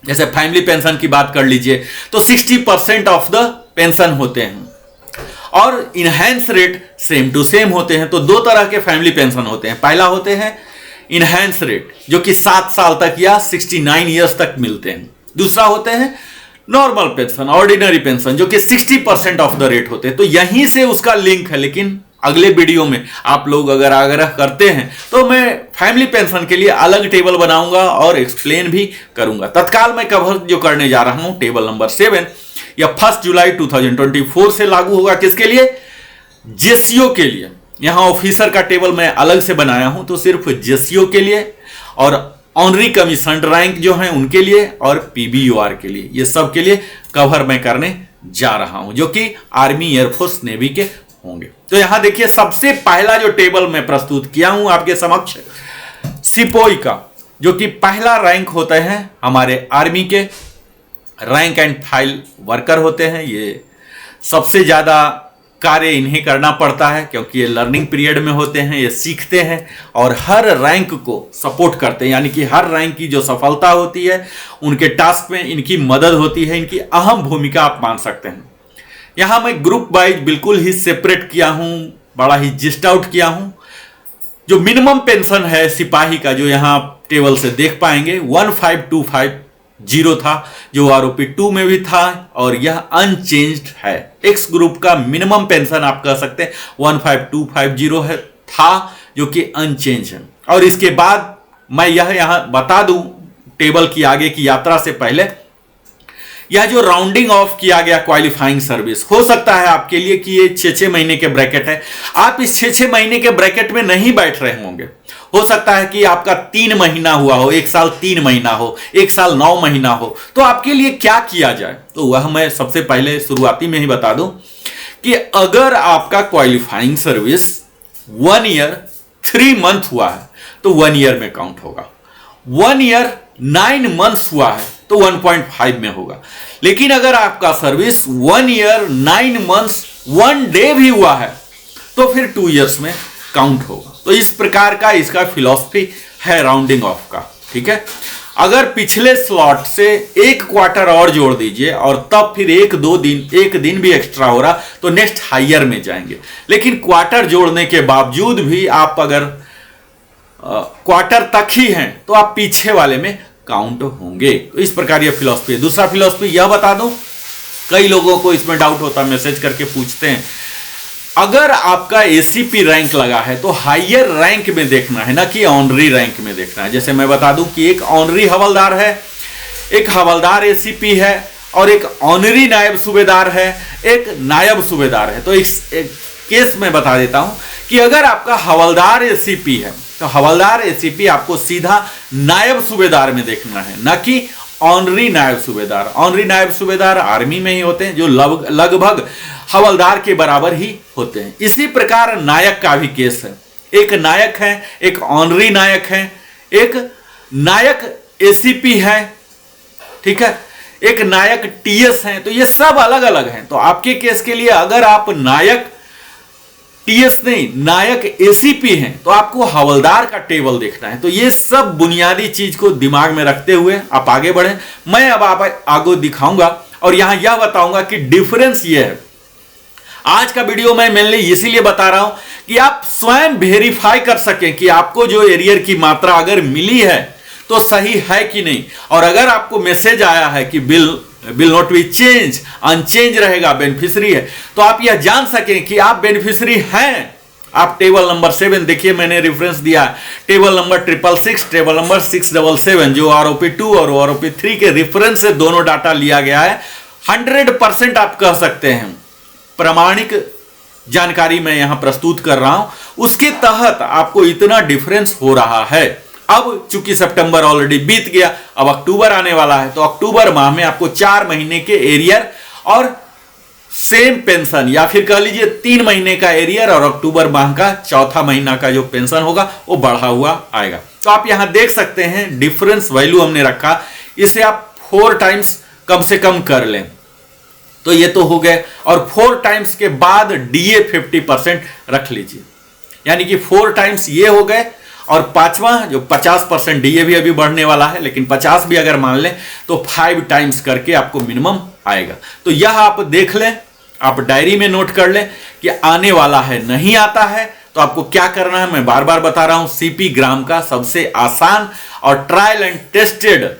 जैसे फैमिली पेंशन की बात कर लीजिए तो 60% ऑफ द पेंशन होते हैं, और enhance rate same to same होते हैं। तो 2 तरह के फैमिली पेंशन होते हैं। पहला होते हैं इनहैंस रेट, जो कि 7 साल तक या 69 ईयर्स तक मिलते हैं, दूसरा होते हैं नॉर्मल पेंशन, ऑर्डिनरी पेंशन, जो कि 60% ऑफ द रेट होते हैं। तो यहीं से उसका लिंक है, लेकिन अगले वीडियो में आप लोग अगर आग्रह करते हैं तो मैं फैमिली पेंशन के लिए अलग टेबल बनाऊंगा और एक्सप्लेन भी करूंगा। तत्काल मैं कवर जो करने जा रहा हूं टेबल नंबर 7, या 1 जुलाई 2024 से लागू होगा। किसके लिए? जेसीओ के लिए। यहां ऑफिसर का टेबल मैं अलग से बनाया हूं, तो सिर्फ जेसीओ के लिए और ऑनरी कमीशन रैंक जो है उनके लिए और पीबीयूआर के लिए, ये सब के लिए कवर मैं करने जा रहा हूं, जो कि आर्मी, एयरफोर्स, नेवी के होंगे। तो यहां देखिए, सबसे पहला जो टेबल मैं प्रस्तुत किया हूं आपके समक्ष, सिपोई का, जो कि पहला रैंक होता है हमारे आर्मी के, रैंक एंड फाइल वर्कर होते हैं। ये सबसे ज्यादा कार्य इन्हें करना पड़ता है, क्योंकि ये लर्निंग पीरियड में होते हैं, ये सीखते हैं और हर रैंक को सपोर्ट करते हैं। यानी कि हर रैंक की जो सफलता होती है, उनके टास्क में इनकी मदद होती है, इनकी अहम भूमिका आप मान सकते हैं। यहां मैं ग्रुप वाइज बिल्कुल ही सेपरेट किया हूं, बड़ा ही जिस्ट आउट किया हूं। जो मिनिमम पेंशन है सिपाही का, जो यहां आप टेबल से देख पाएंगे, 15,250 था, जो आरओपी 2 में भी था, और यह अनचेंज्ड है। एक्स ग्रुप का मिनिमम पेंशन आप कह सकते हैं 15,250 है, था, जो कि अनचेंज है। और इसके बाद मैं यह यहां बता दूं टेबल की आगे की यात्रा से पहले, यह जो राउंडिंग ऑफ किया गया क्वालिफाइंग सर्विस, हो सकता है आपके लिए कि ये 6-6 महीने के ब्रैकेट है। आप इस 6-6 महीने के ब्रैकेट में नहीं बैठ रहे होंगे। हो सकता है कि आपका 3 महीना हुआ हो, 1 साल 3 महीना हो, 1 साल 9 महीना हो। तो आपके लिए क्या किया जाए, तो वह मैं सबसे पहले शुरुआती में ही बता दूं कि अगर आपका क्वालिफाइंग सर्विस 1 ईयर 3 मंथ हुआ है तो 1 ईयर में काउंट होगा। 1 ईयर 9 मंथ्स हुआ है तो 1.5 में होगा। लेकिन अगर आपका सर्विस 1 ईयर 9 मंथ्स 1 डे भी हुआ है तो फिर 2 ईयर्स में काउंट होगा। तो इस प्रकार का इसका फिलॉसफी है राउंडिंग ऑफ का, ठीक है। अगर पिछले स्लॉट से 1 क्वार्टर और जोड़ दीजिए और तब फिर 1 दिन भी एक्स्ट्रा हो रहा तो नेक्स्ट हायर में जाएंगे। लेकिन क्वार्टर जोड़ने के बावजूद भी आप अगर क्वार्टर तक ही हैं तो आप पीछे वाले में काउंट होंगे। तो इस प्रकार यह फिलॉसफी है। दूसरा फिलॉसफी यह बता दूं, कई लोगों को इसमें डाउट होता है, मैसेज करके पूछते हैं, अगर आपका एसीपी रैंक लगा है तो हायर रैंक में देखना है, ना कि ऑनरी रैंक में देखना है। जैसे मैं बता दूं कि एक ऑनरी हवलदार है, एक हवलदार एसीपी है और एक ऑनरी नायब सूबेदार है, एक नायब सूबेदार है। तो एक केस में बता देता हूं कि अगर आपका हवलदार एसीपी है तो हवलदार एसीपी आपको सीधा नायब सूबेदार में देखना है, ना कि ऑनरी नायब सूबेदार। ऑनरी नायब सूबेदार आर्मी में ही होते हैं, जो लगभग हवलदार के बराबर ही होते हैं। इसी प्रकार नायक का भी केस है, एक नायक है, एक ऑनरी नायक है, एक नायक एसीपी है, ठीक है, एक नायक टीएस है। तो ये सब अलग अलग हैं। तो आपके केस के लिए अगर आप नायक टीएस नहीं, नायक एसीपी हैं, तो आपको हवलदार का टेबल देखना है। तो ये सब बुनियादी चीज को दिमाग में रखते हुए आप आगे बढ़े। मैं अब आप आगे दिखाऊंगा और यहां यह बताऊंगा कि डिफरेंस ये है। आज का वीडियो मैं मेनली इसीलिए बता रहा हूं कि आप स्वयं वेरीफाई कर सकें कि आपको जो एरियर की मात्रा अगर मिली है तो सही है कि नहीं। और अगर आपको मैसेज आया है कि will not be change, unchange रहेगा, बेनिफिशियरी है, तो आप यह जान सकें कि आप बेनिफिशियरी हैं। आप टेबल नंबर 7 देखिए, मैंने रेफरेंस दिया टेबल नंबर 666, टेबल नंबर 677, जो आरओपी 2 और आरओपी 3 के रेफरेंस से दोनों डाटा लिया गया है। 100% आप कह सकते हैं प्रमाणिक जानकारी मैं यहां प्रस्तुत कर रहा हूं, उसके तहत आपको इतना डिफरेंस हो रहा है। अब चूंकि सितंबर ऑलरेडी बीत गया, अब अक्टूबर आने वाला है, तो अक्टूबर माह में आपको 4 महीने के एरियर और सेम पेंशन, या फिर कह लीजिए 3 महीने का एरियर और अक्टूबर माह का चौथा महीना का जो पेंशन होगा वो बढ़ा हुआ आएगा। तो आप यहां देख सकते हैं डिफरेंस वैल्यू हमने रखा, इसे आप 4 टाइम्स कम से कम कर लें तो ये तो हो गए, और 4 टाइम्स के बाद डीए 50% रख लीजिए, यानी कि 4 टाइम्स ये हो गए, और 5वां जो 50% डीए भी अभी बढ़ने वाला है, लेकिन 50 भी अगर मान लें तो 5 टाइम्स करके आपको मिनिमम आएगा। तो यह आप देख लें, आप डायरी में नोट कर लें कि आने वाला है, नहीं आता है तो आपको क्या करना है। मैं बार बार बता रहा हूं, सीपी ग्राम का सबसे आसान और ट्रायल एंड टेस्टेड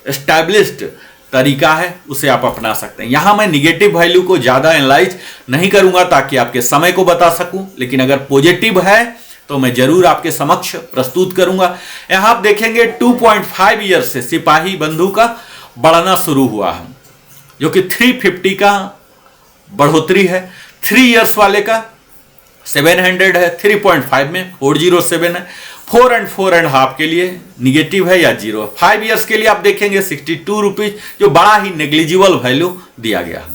एस्टैब्लिश्ड तरीका है, उसे आप अपना सकते हैं। यहां मैं निगेटिव वैल्यू को ज्यादा एनालाइज नहीं करूंगा ताकि आपके समय को बता सकूं, लेकिन अगर पॉजिटिव है तो मैं जरूर आपके समक्ष प्रस्तुत करूंगा। यहां आप देखेंगे 2.5 ईयर से सिपाही बंधु का बढ़ना शुरू हुआ है, जो कि 350 का बढ़ोतरी है। 3 इयर्स वाले का 700 है, 3.5 में 407 है, 4 and 4.5 के लिए निगेटिव है या जीरो। 5 इयर्स के लिए आप देखेंगे 62 रुपीज, जो बड़ा ही नेग्लिजिबल वैल्यू दिया गया है।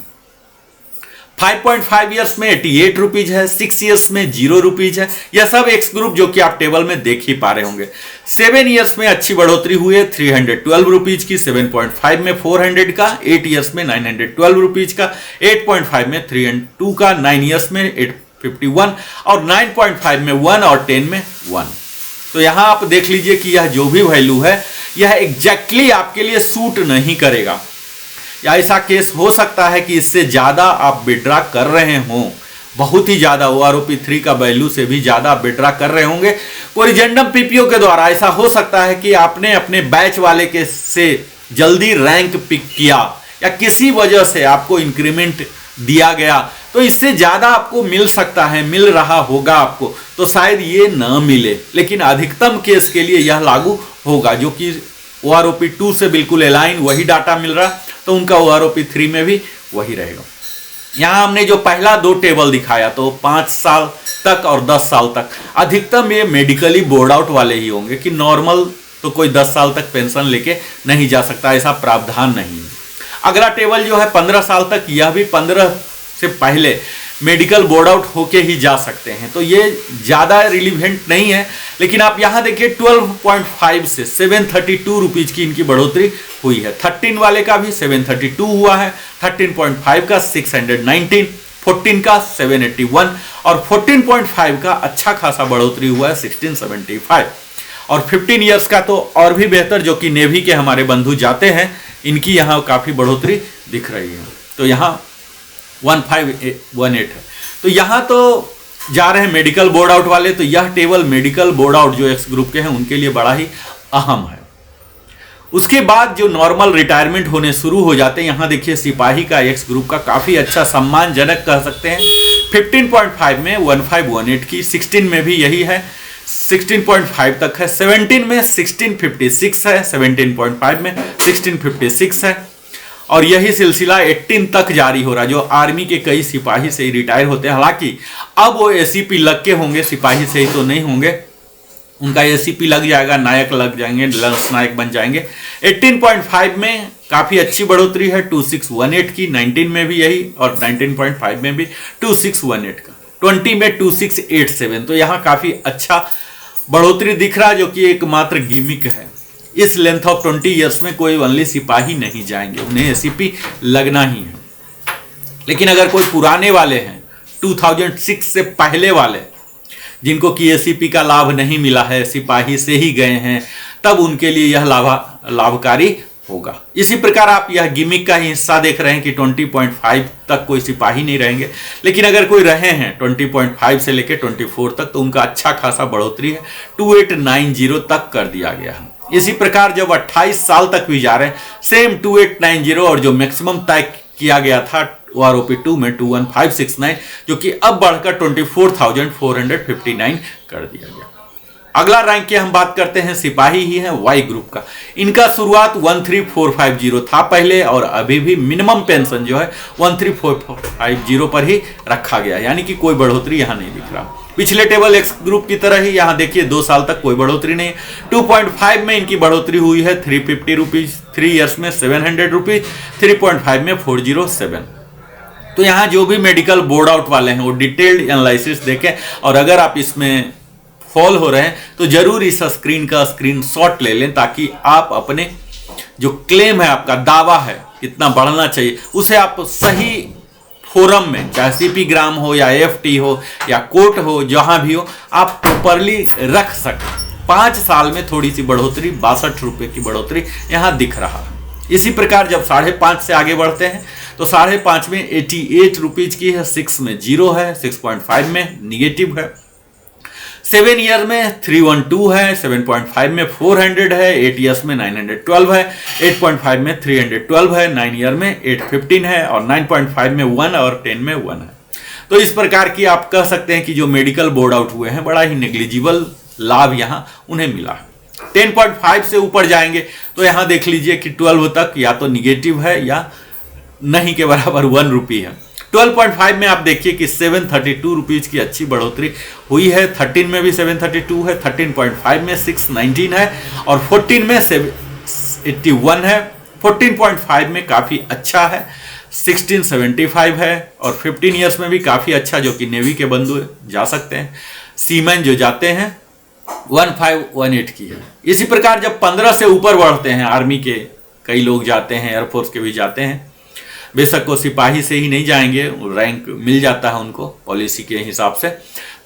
5.5 इयर्स में 88 रुपीज है, 6 इयर्स में 0 रुपीज है। यह सब एक्स ग्रुप जो कि आप टेबल में देख ही पा रहे होंगे। 7 इयर्स में अच्छी बढ़ोतरी हुई है, 312 रुपीज की, 7.5 में 400 का, 8 इयर्स में 912 रुपीज का, 8.5 में 302 का, 9 इयर्स में 851 और 9.5 में 1 और 10 में 1। तो यहां आप देख लीजिए कि यह जो भी वैल्यू है यह एग्जैक्टली आपके लिए सूट नहीं करेगा, या ऐसा केस हो सकता है कि इससे ज्यादा आप विड्रा कर रहे हों, बहुत ही ज्यादा OROP 3 का वैल्यू से भी ज्यादा आप विड्रा कर रहे होंगे कोरिजेंडम पीपीओ के द्वारा। ऐसा हो सकता है कि आपने अपने बैच वाले के से जल्दी रैंक पिक किया या किसी वजह से आपको इंक्रीमेंट दिया गया, तो इससे ज्यादा आपको मिल सकता है, मिल रहा होगा आपको, तो शायद ये न मिले, लेकिन अधिकतम केस के लिए यह लागू होगा। जो कि OROP 2 से बिल्कुल अलाइन वही डाटा मिल रहा, तो उनका OROP 3 में भी वही रहेगा। यहां हमने जो पहला 2 टेबल दिखाया तो 5 साल तक और 10 साल तक, अधिकतम ये मेडिकली बोर्ड आउट वाले ही होंगे कि नॉर्मल तो कोई 10 साल तक पेंशन लेके नहीं जा सकता, ऐसा प्रावधान नहीं है। अगला टेबल जो है 15 साल तक, यह भी 15 से पहले मेडिकल बोर्ड आउट होके ही जा सकते हैं, तो ये ज्यादा रिलीवेंट नहीं है। लेकिन आप यहां देखिए 12.5 से 732 रुपीज की इनकी बढ़ोतरी हुई है। 13 वाले का भी 732 हुआ है, 13.5 का 619, 14 का 781 और 14.5 का अच्छा खासा बढ़ोतरी हुआ है 1675। और 15 इयर्स का तो और भी बेहतर, जो कि नेवी के हमारे बंधु जाते हैं, इनकी यहाँ काफी बढ़ोतरी दिख रही है। तो यहाँ 1518 है। तो यहाँ तो जा रहे हैं मेडिकल बोर्ड आउट वाले, तो यह टेबल मेडिकल बोर्ड आउट जो एक्स ग्रुप के हैं उनके लिए बड़ा ही अहम है। उसके बाद जो नॉर्मल रिटायरमेंट होने शुरू हो जाते हैं, यहाँ देखिए सिपाही का एक्स ग्रुप का काफी अच्छा सम्मानजनक कह सकते हैं। 15.5 में 1518 की, 16 में भी यही है, 16.5 तक है, 17 में 1656 है, 17.5 में 1656 है, और यही सिलसिला 18 तक जारी हो रहा है। जो आर्मी के कई सिपाही से ही रिटायर होते हैं, हालांकि अब वो एसीपी लग के होंगे, सिपाही से ही तो नहीं होंगे, उनका एसीपी लग जाएगा, नायक लग जाएंगे, लंस नायक बन जाएंगे। 18.5 में काफी अच्छी बढ़ोतरी है 2618 की, 19 में भी यही और 19.5 में भी 2618 का, 20 में 2687। तो यहाँ काफी अच्छा बढ़ोतरी दिख रहा है, जो कि एकमात्र गिमिक है। इस लेंथ ऑफ 20 इयर्स में कोई ओनली सिपाही नहीं जाएंगे, उन्हें एसीपी लगना ही है। लेकिन अगर कोई पुराने वाले हैं, 2006 से पहले वाले, जिनको कि एसीपी का लाभ नहीं मिला है, सिपाही से ही गए हैं, तब उनके लिए यह लाभकारी होगा। इसी प्रकार आप यह गिमिक का ही हिस्सा देख रहे हैं कि 20.5 तक कोई सिपाही नहीं रहेंगे, लेकिन अगर कोई रहे हैं 20.5 से लेकर 24 तक, तो उनका अच्छा खासा बढ़ोतरी है, 2890 तक कर दिया गया है। इसी प्रकार जब 28 साल तक भी जा रहे हैं, सेम 2890, और जो मैक्सिमम तय किया गया था OROP 2 में 21569, जो कि अब बढ़कर 24,459 कर दिया गया। अगला रैंक की हम बात करते हैं, सिपाही ही है वाई ग्रुप का। इनका शुरुआत 13450 था पहले, और अभी भी मिनिमम पेंशन जो है 13450 पर ही रखा गया है, यानी कि कोई बढ़ोतरी यहां नहीं दिख रहा। पिछले टेबल एक्स ग्रुप की तरह ही यहाँ देखिए 2 साल तक कोई बढ़ोतरी नहीं। 2.5 में इनकी बढ़ोतरी हुई है 350 रुपीज, 3 इयर्स में 700 रुपीज, 3.5 में 407। तो यहाँ जो भी मेडिकल बोर्ड आउट वाले हैं वो डिटेल्ड एनालिसिस देखें, और अगर आप इसमें फॉल हो रहे हैं तो जरूर इस स्क्रीन का स्क्रीनशॉट ले लें, ताकि आप अपने जो क्लेम है, आपका दावा है कितना बढ़ना चाहिए, उसे आप सही फोरम में, चाहे सीपी ग्राम हो या एफटी हो या कोर्ट हो, जहां भी हो, आप प्रॉपरली रख सकें। 5 साल में थोड़ी सी बढ़ोतरी, 62 रुपए की बढ़ोतरी यहां दिख रहा है। इसी प्रकार जब 5.5 से आगे बढ़ते हैं तो 5.5 में 88 रुपीज की है, 6 में 0 है, 6.5 में निगेटिव है, 7 ईयर में 312 है, 7.5 में 400 है, 8 ईयर्स में 912 है, 8.5 में 312 है, 9 ईयर में 815 है और 9.5 में 1 और 10 में 1 है। तो इस प्रकार की आप कह सकते हैं कि जो मेडिकल बोर्ड आउट हुए हैं बड़ा ही नेग्लिजिबल लाभ यहाँ उन्हें मिला है। 10.5 से ऊपर जाएंगे तो यहाँ देख लीजिए कि 12 तक या तो निगेटिव है या नहीं के बराबर 1 रुपी है। 12.5 में आप देखिए कि 732 रुपीज की अच्छी बढ़ोतरी हुई है। 13 में भी 732 है, 13.5 में 619 है और 14 में 781 है, 14.5 में काफ़ी अच्छा है, 1675 है और 15 ईयर्स में भी काफ़ी अच्छा, जो कि नेवी के बंधु जा सकते हैं, सीमैन जो जाते हैं 1518 की है। इसी प्रकार जब 15 से ऊपर बढ़ते हैं, आर्मी के कई लोग जाते हैं, एयरफोर्स के भी जाते हैं, बेशक वो सिपाही से ही नहीं जाएंगे, रैंक मिल जाता है उनको पॉलिसी के हिसाब से।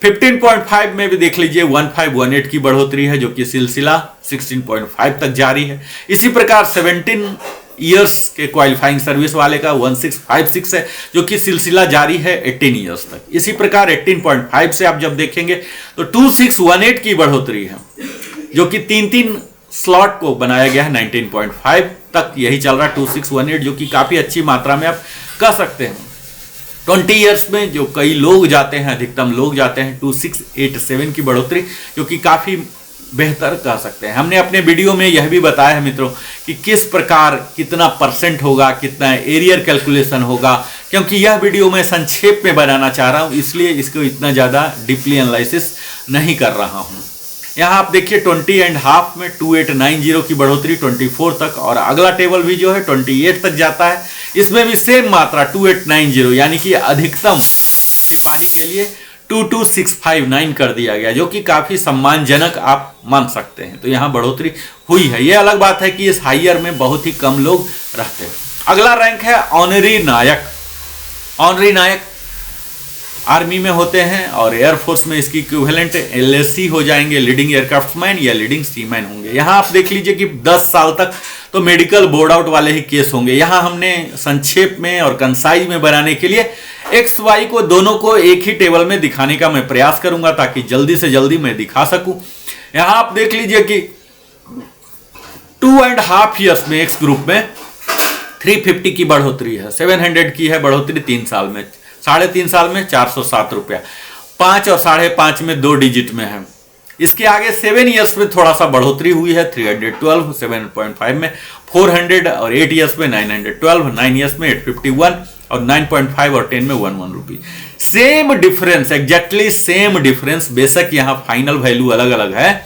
15.5 में भी देख लीजिए 1518 की बढ़ोतरी है, जो कि सिलसिला 16.5 तक जारी है। इसी प्रकार 17 ईयर्स के क्वालिफाइंग सर्विस वाले का 1656 है, जो कि सिलसिला जारी है 18 ईयर्स तक। इसी प्रकार 18.5 से आप जब देखेंगे तो 2618 की बढ़ोतरी है, जो कि 3 स्लॉट को बनाया गया है। 19.5 तक यही चल रहा है 2618, जो कि काफ़ी अच्छी मात्रा में आप कह सकते हैं। 20 ईयर्स में जो कई लोग जाते हैं, अधिकतम लोग जाते हैं 2687 की बढ़ोतरी, जो कि काफ़ी बेहतर कह सकते हैं। हमने अपने वीडियो में यह भी बताया है मित्रों कि किस प्रकार कितना परसेंट होगा, कितना एरियर कैलकुलेशन होगा, क्योंकि यह वीडियो मैं संक्षेप में बनाना चाह रहा हूँ, इसलिए इसको इतना ज़्यादा डीपली एनालिसिस नहीं कर रहा हूँ। यहाँ आप देखिए 20.5 में 2890 की बढ़ोतरी 24 तक और अगला टेबल भी जो है 28 तक जाता है। इसमें भी सेम मात्रा 2890, यानी कि अधिकतम सिपाही के लिए 22659 कर दिया गया, जो कि काफ़ी सम्मानजनक आप मान सकते हैं। तो यहाँ बढ़ोतरी हुई है। ये अलग बात है कि इस हाइयर में बहुत ही कम लोग रहते हैं। अगला रैंक है ऑनरी नायक। ऑनरी नायक आर्मी में होते हैं और एयरफोर्स में इसकी इक्विवेलेंट LSC हो जाएंगे, लीडिंग एयरक्राफ्टमैन या लीडिंग सीमैन होंगे। यहाँ आप देख लीजिए कि 10 साल तक तो मेडिकल बोर्ड आउट वाले ही केस होंगे। यहाँ हमने संक्षेप में और कंसाइज में बनाने के लिए XY को दोनों को एक ही टेबल में दिखाने का मैं प्रयास करूंगा, ताकि जल्दी से जल्दी मैं दिखा सकूं। यहाँ आप देख लीजिए कि 2.5 ईयर्स में X ग्रुप में 350 की बढ़ोतरी है, 700 की है बढ़ोतरी 3 साल में, 3.5 साल में 407 रुपया, 5 और 5.5 में 2 डिजिट में है। इसके आगे 7 ईयर्स में थोड़ा सा बढ़ोतरी हुई है, 312, 7.5 में 400 और 8 ईयर्स में 912, 9 ईयर्स में 851 और 9.5 और 10 में 11 rupee. Same difference, exactly same difference, बेशक यहाँ फाइनल वैल्यू अलग अलग है,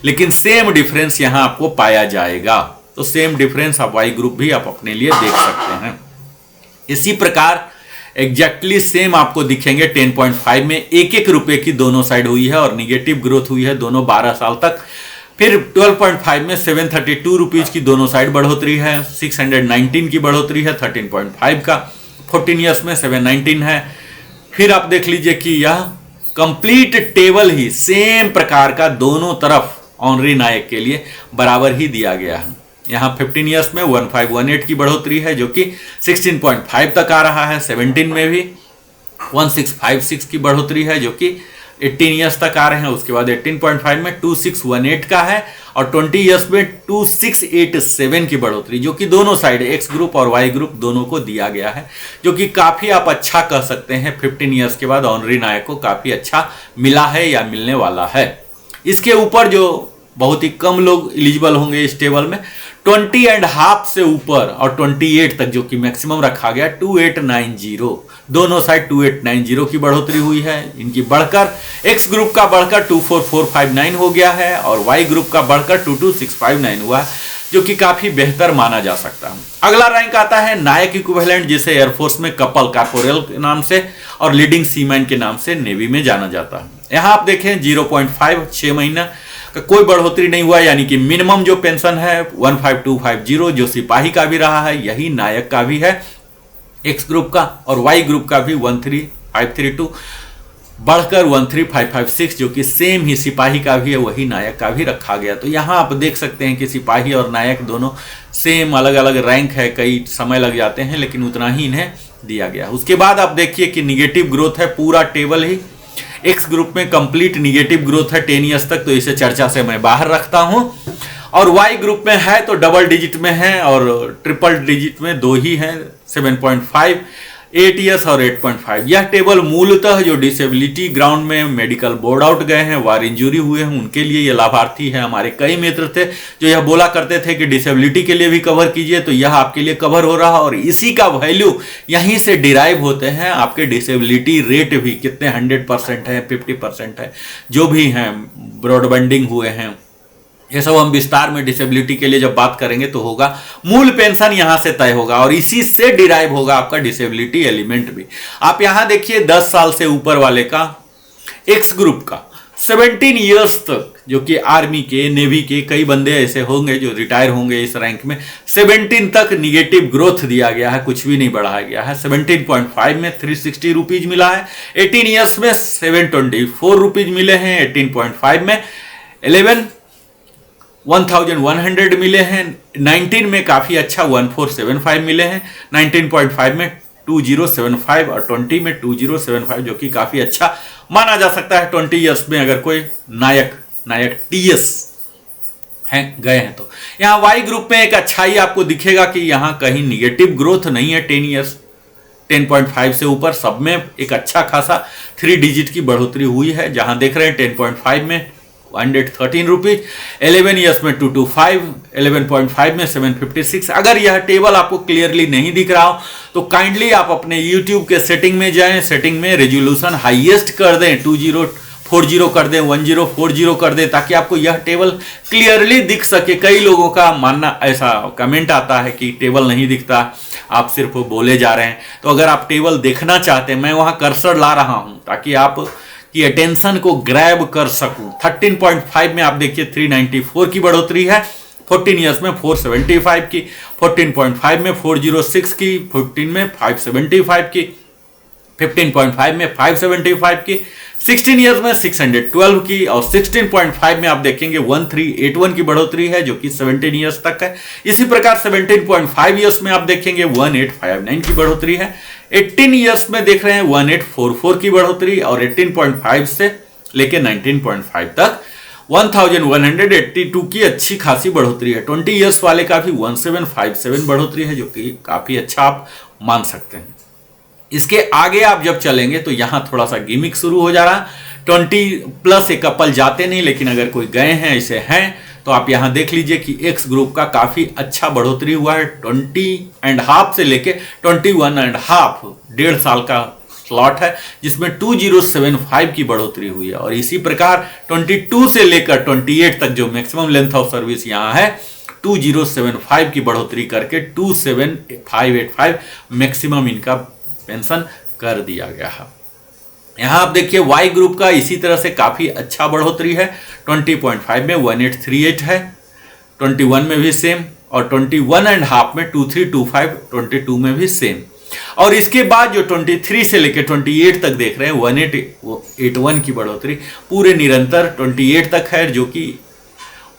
लेकिन सेम डिफरेंस यहाँ आपको पाया जाएगा। तो सेम डिफरेंस आप वाई ग्रुप भी आप अपने लिए देख सकते हैं। इसी प्रकार एग्जैक्टली सेम आपको दिखेंगे 10.5 में 1-1 रुपए की दोनों साइड हुई है और निगेटिव ग्रोथ हुई है दोनों 12 साल तक। फिर 12.5 में 732 रुपीज की दोनों साइड बढ़ोतरी है, 619 की बढ़ोतरी है 13.5 का, 14 ईयर्स में 719 है। फिर आप देख लीजिए कि यह कंप्लीट टेबल ही सेम प्रकार का दोनों तरफ ऑनरी नायक के लिए बराबर ही दिया गया है। यहाँ 15 ईयर्स में 1518 की बढ़ोतरी है, जो कि 16.5 तक आ रहा है। 17 में भी 1656 की बढ़ोतरी है, जो कि 18 ईयर्स तक आ रहे हैं। उसके बाद 18.5 में 2618 का है और 20 ईयर्स में 2687 की बढ़ोतरी, जो कि दोनों साइड X ग्रुप और Y ग्रुप दोनों को दिया गया है, जो कि काफ़ी आप अच्छा कह सकते हैं। 15 ईयर्स के बाद ऑनरी नायक को काफ़ी अच्छा मिला है या मिलने वाला है। इसके ऊपर जो बहुत ही कम लोग एलिजिबल होंगे इस टेबल में, 20.5 से ऊपर और 28 तक, जो कि मैक्सिमम रखा गया 2890, दोनों साइड 2890 की बढ़ोतरी हुई है। इनकी बढ़कर X ग्रुप का बढ़कर 24459 हो गया है और Y ग्रुप का बढ़कर 22659 हुआ है, जो कि काफी बेहतर माना जा सकता है। अगला रैंक आता है नायक इक्विवेलेंट, जिसे एयरफोर्स में कपल कॉर्पोरल के नाम से और लीडिंग सीमैन के नाम से नेवी में जाना जाता है। यहाँ आप देखें 0.5 6 महीना कोई बढ़ोतरी नहीं हुआ, यानी कि मिनिमम जो पेंशन है 15250 जो सिपाही का भी रहा है, यही नायक का भी है X ग्रुप का, और Y ग्रुप का भी 13532 बढ़कर 13556, जो कि सेम ही सिपाही का भी है, वही नायक का भी रखा गया। तो यहाँ आप देख सकते हैं कि सिपाही और नायक दोनों सेम, अलग अलग रैंक है, कई समय लग जाते हैं, लेकिन उतना ही इन्हें दिया गया। उसके बाद आप देखिए कि निगेटिव ग्रोथ है, पूरा टेबल ही एक्स ग्रुप में कंप्लीट निगेटिव ग्रोथ है 10 ईयर्स तक, तो इसे चर्चा से मैं बाहर रखता हूं। और वाई ग्रुप में है तो डबल डिजिट में है और ट्रिपल डिजिट में दो ही है, 7.5, 8 ईयर्स और 8.5। यह टेबल मूलतः जो डिसेबिलिटी ग्राउंड में मेडिकल बोर्ड आउट गए हैं, वार इंजरी हुए हैं, उनके लिए ये लाभार्थी है। हमारे कई मित्र थे जो यह बोला करते थे कि डिसेबिलिटी के लिए भी कवर कीजिए, तो यह आपके लिए कवर हो रहा, और इसी का वैल्यू यहीं से डिराइव होते हैं आपके डिसेबिलिटी रेट भी, कितने 100% है, 50% है, जो भी हैं, ब्रॉडबैंडिंग हुए हैं, ये सब हम विस्तार में डिसेबिलिटी के लिए जब बात करेंगे तो होगा। मूल पेंशन यहां से तय होगा और इसी से डिराइव होगा आपका डिसेबिलिटी एलिमेंट भी। आप यहां देखिए 10 साल से ऊपर वाले का एक्स ग्रुप का 17 ईयर्स तक, जो कि आर्मी के, नेवी के कई बंदे ऐसे होंगे जो रिटायर होंगे इस रैंक में, 17 तक निगेटिव ग्रोथ दिया गया है, कुछ भी नहीं बढ़ाया गया है। 17.5 में 360 रुपीज मिला है, 18 ईयर्स में 724 रुपीज मिले हैं, 18.5 में 1100 मिले हैं, 19 में काफी अच्छा 1475 मिले हैं, 19.5 में 2075 और 20 में 2075, जो कि काफी अच्छा माना जा सकता है 20 ईयर्स में अगर कोई नायक टीएस हैं गए हैं तो। यहाँ वाई ग्रुप में एक अच्छाई आपको दिखेगा कि यहाँ कहीं निगेटिव ग्रोथ नहीं है 10 ईयर्स, 10.5 से ऊपर सब में एक अच्छा खासा 3 डिजिट की बढ़ोतरी हुई है। जहां देख रहे हैं 10.5 में 113 रुपीज, 11 ईयर्स में 225, 11.5 में 756। अगर यह टेबल आपको क्लियरली नहीं दिख रहा हो तो काइंडली आप अपने YouTube के सेटिंग में जाएं, सेटिंग में रेजोल्यूशन हाईएस्ट कर दें, 2040 कर दें, 1040 कर दें, ताकि आपको यह टेबल क्लियरली दिख सके। कई लोगों का मानना, ऐसा कमेंट आता है कि टेबल नहीं दिखता, आप सिर्फ बोले जा रहे हैं। तो अगर आप टेबल देखना चाहते हैं, मैं वहां कर्सर ला रहा हूं ताकि आप की अटेंशन को ग्रैब कर सकूं। 13.5 में आप देखिए 394 की बढ़ोतरी है, 14 ईयर्स में 475 की, 14.5 में 406 की, 14 में 575 की, 15.5 में 575 की, 16 ईयर्स में 612 की, और 16.5 में आप देखेंगे 1381 की बढ़ोतरी है, जो कि 17 ईयर्स तक है। इसी प्रकार 17.5 ईयर्स में आप देखेंगे 1859 की बढ़ोतरी है, 18 ईयर्स में देख रहे हैं 1844 की बढ़ोतरी, और 18.5 से लेके 19.5 तक 1182 की अच्छी खासी बढ़ोतरी है। 20 ईयर्स वाले का भी 1757 बढ़ोतरी है, जो कि काफी अच्छा आप मान सकते हैं। इसके आगे आप जब चलेंगे तो यहां थोड़ा सा गिमिक शुरू हो जा रहा। 20 प्लस एक कपल जाते नहीं, लेकिन अगर कोई गए हैं, ऐसे हैं, तो आप यहां देख लीजिए कि एक्स ग्रुप का काफी अच्छा बढ़ोतरी हुआ है। 20.5 से लेके 21.5, 1.5 साल का स्लॉट है, जिसमें 2075 की बढ़ोतरी हुई है। और इसी प्रकार 22 से लेकर 28 तक जो मैक्सिमम लेंथ ऑफ सर्विस यहां है, 2075 की बढ़ोतरी करके 27585 मैक्सिमम इनका पेंशन कर दिया गया है। यहां आप देखिए वाई ग्रुप का इसी तरह से काफी अच्छा बढ़ोतरी है। 20.5 में 1838 है, 21 में भी सेम, और 21.5 में 2325, 22 में भी सेम। और इसके बाद जो 23 से लेकर 28 तक देख रहे हैं 1881 की बढ़ोतरी पूरे निरंतर 28 तक है, जो कि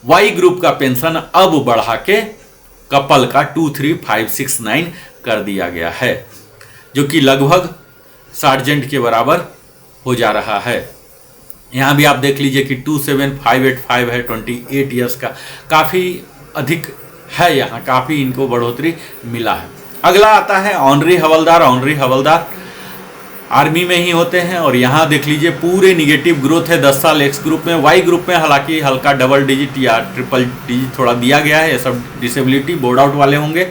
वाई ग्रुप का पेंशन अब बढ़ा के कपल का 23569 कर दिया गया है, जो कि लगभग सार्जेंट के बराबर हो जा रहा है। यहां भी आप देख लीजिए कि 27585 है, 28 ईयर्स का काफी अधिक है, यहां काफी इनको बढ़ोतरी मिला है। अगला आता है ऑनरी हवलदार। ऑनरी हवलदार आर्मी में ही होते हैं, और यहां देख लीजिए पूरे निगेटिव ग्रोथ है 10 साल एक्स ग्रुप में। वाई ग्रुप में हालांकि हल्का डबल डिजिट या ट्रिपल डिजिट थोड़ा दिया गया है, ये सब डिसेबिलिटी बोर्ड आउट वाले होंगे।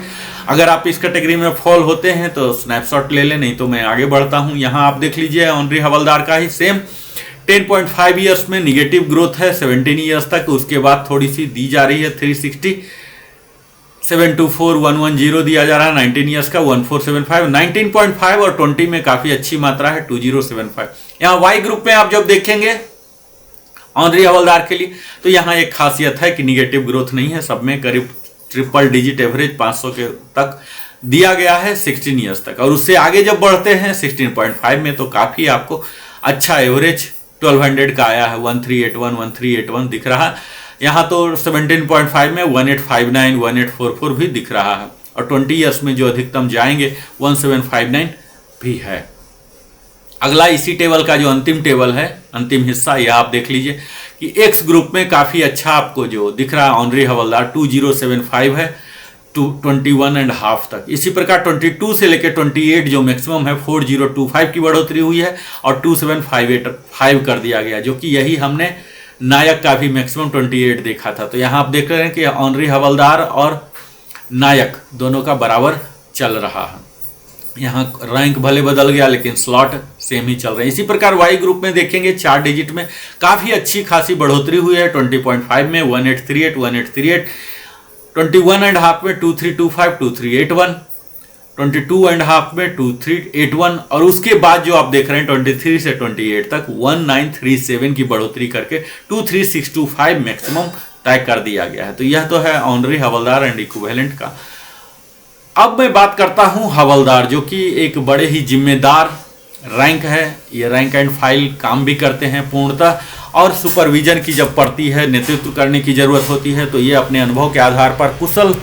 अगर आप इस कैटेगरी में फॉल होते हैं तो स्नैपशॉट ले लें, नहीं तो मैं आगे बढ़ता हूं। यहां आप देख लीजिए ऑनरी हवलदार का ही सेम 10.5 ईयर्स में निगेटिव ग्रोथ है 17 ईयर्स तक, उसके बाद थोड़ी सी दी जा रही है 360, 724110 दिया जा रहा है 19 ईयर्स का 1475, 19.5 और 20 में काफी अच्छी मात्रा है 2075। यहाँ वाई ग्रुप में आप जब देखेंगे ऑनरी हवलदार के लिए, तो यहाँ एक खासियत है कि निगेटिव ग्रोथ नहीं है, सब में करीब ट्रिपल डिजिट एवरेज 500 के तक दिया गया है 16 ईयर्स तक। और उससे आगे जब बढ़ते हैं 16.5 में तो काफी आपको अच्छा एवरेज 1200 का आया है, 1381 दिख रहा है। यहाँ तो 17.5 में 1859 1844 भी दिख रहा है, और 20 ईयर्स में जो अधिकतम जाएंगे 1759 भी है। अगला इसी टेबल का जो अंतिम टेबल है, अंतिम हिस्सा, यह आप देख लीजिए कि एक्स ग्रुप में काफ़ी अच्छा आपको जो दिख रहा है ऑनरी हवलदार 2075 है 21.5 तक। इसी प्रकार 22 से लेकर 28 जो मैक्सिमम है 4025 की बढ़ोतरी हुई है और 2758 कर दिया गया, जो कि यही हमने नायक का भी मैक्सिमम 28 देखा था। तो यहाँ आप देख रहे हैं कि ऑनरी हवलदार और नायक दोनों का बराबर चल रहा है। यहाँ रैंक भले बदल गया लेकिन स्लॉट सेम ही चल रहे हैं। इसी प्रकार वाई ग्रुप में देखेंगे 4 डिजिट में काफ़ी अच्छी खासी बढ़ोतरी हुई है। 20.5 में 1838, 1838, 21.5 में 2325, 2381, 22.5 में 2381 और उसके बाद जो आप देख रहे हैं 23 से 28 तक 1937 की बढ़ोतरी करके 23625 मैक्सिमम तय कर दिया गया है। तो यह तो है ऑनरी हवलदार एंड इक्विवेलेंट का। अब मैं बात करता हूं हवलदार, जो कि एक बड़े ही जिम्मेदार रैंक है। ये रैंक एंड फाइल काम भी करते हैं पूर्णतः, और सुपरविजन की जब पड़ती है, नेतृत्व करने की जरूरत होती है, तो ये अपने अनुभव के आधार पर कुशल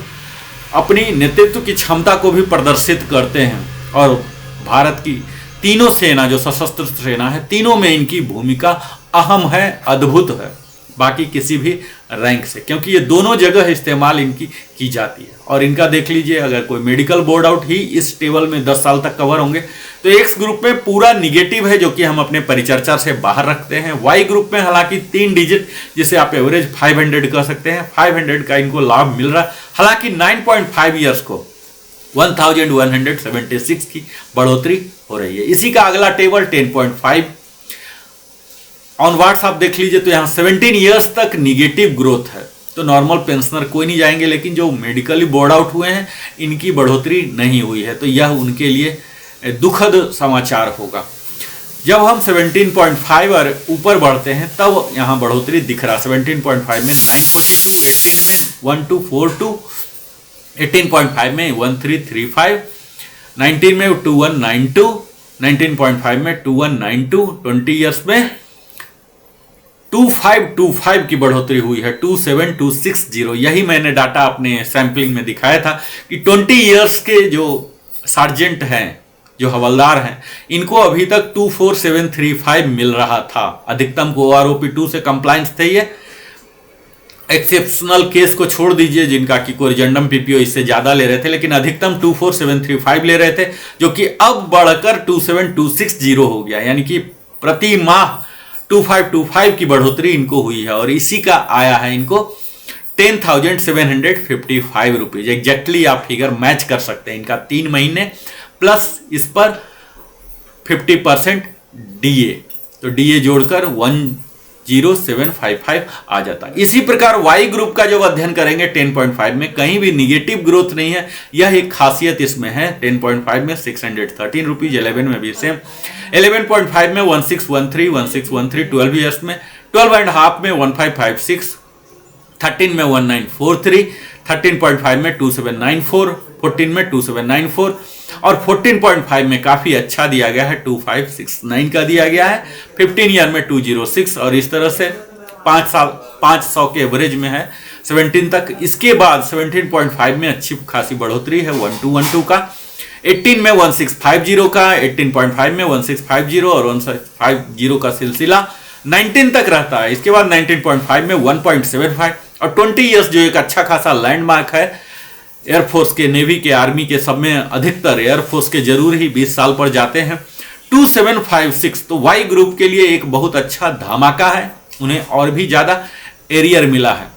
अपनी नेतृत्व की क्षमता को भी प्रदर्शित करते हैं। और भारत की तीनों सेना, जो सशस्त्र सेना है, तीनों में इनकी भूमिका अहम है, अद्भुत है बाकी किसी भी रैंक से, क्योंकि ये दोनों जगह इस्तेमाल इनकी की जाती है। और इनका देख लीजिए, अगर कोई मेडिकल बोर्ड आउट ही इस टेबल में 10 साल तक कवर होंगे तो एक्स ग्रुप में पूरा निगेटिव है, जो कि हम अपने परिचर्चा से बाहर रखते हैं। वाई ग्रुप में हालांकि 3 डिजिट, जिसे आप एवरेज 500 कह सकते हैं, 500 का इनको लाभ मिल रहा है। हालांकि 9.5 ईयर्स को 1176 की बढ़ोतरी हो रही है। इसी का अगला टेबल 10.5 ऑनवर्ड्स आप देख लीजिए, तो यहाँ 17 ईयर्स तक निगेटिव ग्रोथ है। तो नॉर्मल पेंशनर कोई नहीं जाएंगे, लेकिन जो मेडिकली बोर्ड आउट हुए हैं इनकी बढ़ोतरी नहीं हुई है, तो यह उनके लिए दुखद समाचार होगा। जब हम 17.5 और ऊपर बढ़ते हैं तब यहाँ बढ़ोतरी दिख रहा है। 17.5 में 942, 18 में 1242, 18.5 में 1335, 19 में 2192, 19.5 में 2192, 20 ईयर्स में 2525 की बढ़ोतरी हुई है, 27260। यही मैंने डाटा अपने सैंपलिंग में दिखाया था कि 20 ईयर्स के जो सार्जेंट हैं, जो हवलदार हैं, इनको अभी तक 24735 मिल रहा था। अधिकतम को OROP 2 से कंप्लायंस थे। ये एक्सेप्शनल केस को छोड़ दीजिए जिनका कि कोरिजेंडम PPO इससे ज्यादा ले रहे थे, लेकिन अधिकतम 24735 ले रहे थे, जो कि अब बढ़कर 27260 हो गया। यानी कि प्रति माह 2525 की बढ़ोतरी इनको हुई है। और इसी का आया है इनको 10,755 रुपीज। एग्जैक्टली आप फिगर मैच कर सकते हैं इनका 3 महीने प्लस इस पर 50% DA, तो DA जोड़कर 10755 आ जाता है। इसी प्रकार वाई ग्रुप का जब अध्ययन करेंगे 10.5 में कहीं भी निगेटिव ग्रोथ नहीं है, यह एक खासियत इसमें है। 10.5 में 613 रुपीज, 11 में भी सेम, 11.5 में 1613, 1613, 12 ईयर्स में 12.5 में 1556, 13 में 1943, 13.5 में 2794, 14 में 2794 और 14.5 में काफी अच्छा दिया गया है, 2569 का दिया गया है। 15 ईयर में 206 और इस तरह से 5 साल 500 के एवरेज में है 17 तक। इसके बाद 17.5 में अच्छी खासी बढ़ोतरी है 1212 का, 18 में 1650 का, 18.5 में 1650 और 1650 का सिलसिला 19 तक रहता है। इसके बाद 19.5 में 1.75 और 20 ईयर्स जो एक अच्छा खासा लैंडमार्क है एयरफोर्स के, नेवी के, आर्मी के, सब में अधिकतर एयरफोर्स के जरूर ही 20 साल पर जाते हैं। 2756 तो वाई ग्रुप के लिए एक बहुत अच्छा धमाका है, उन्हें और भी ज्यादा एरियर मिला है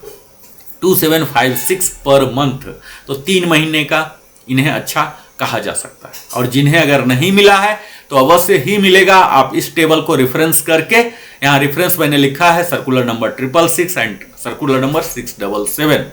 2756 पर मंथ, तो 3 महीने का इन्हें अच्छा कहा जा सकता है। और जिन्हें अगर नहीं मिला है तो अवश्य ही मिलेगा। आप इस टेबल को रेफरेंस करके, यहाँ रेफरेंस मैंने लिखा है circular number 666 and circular number 677,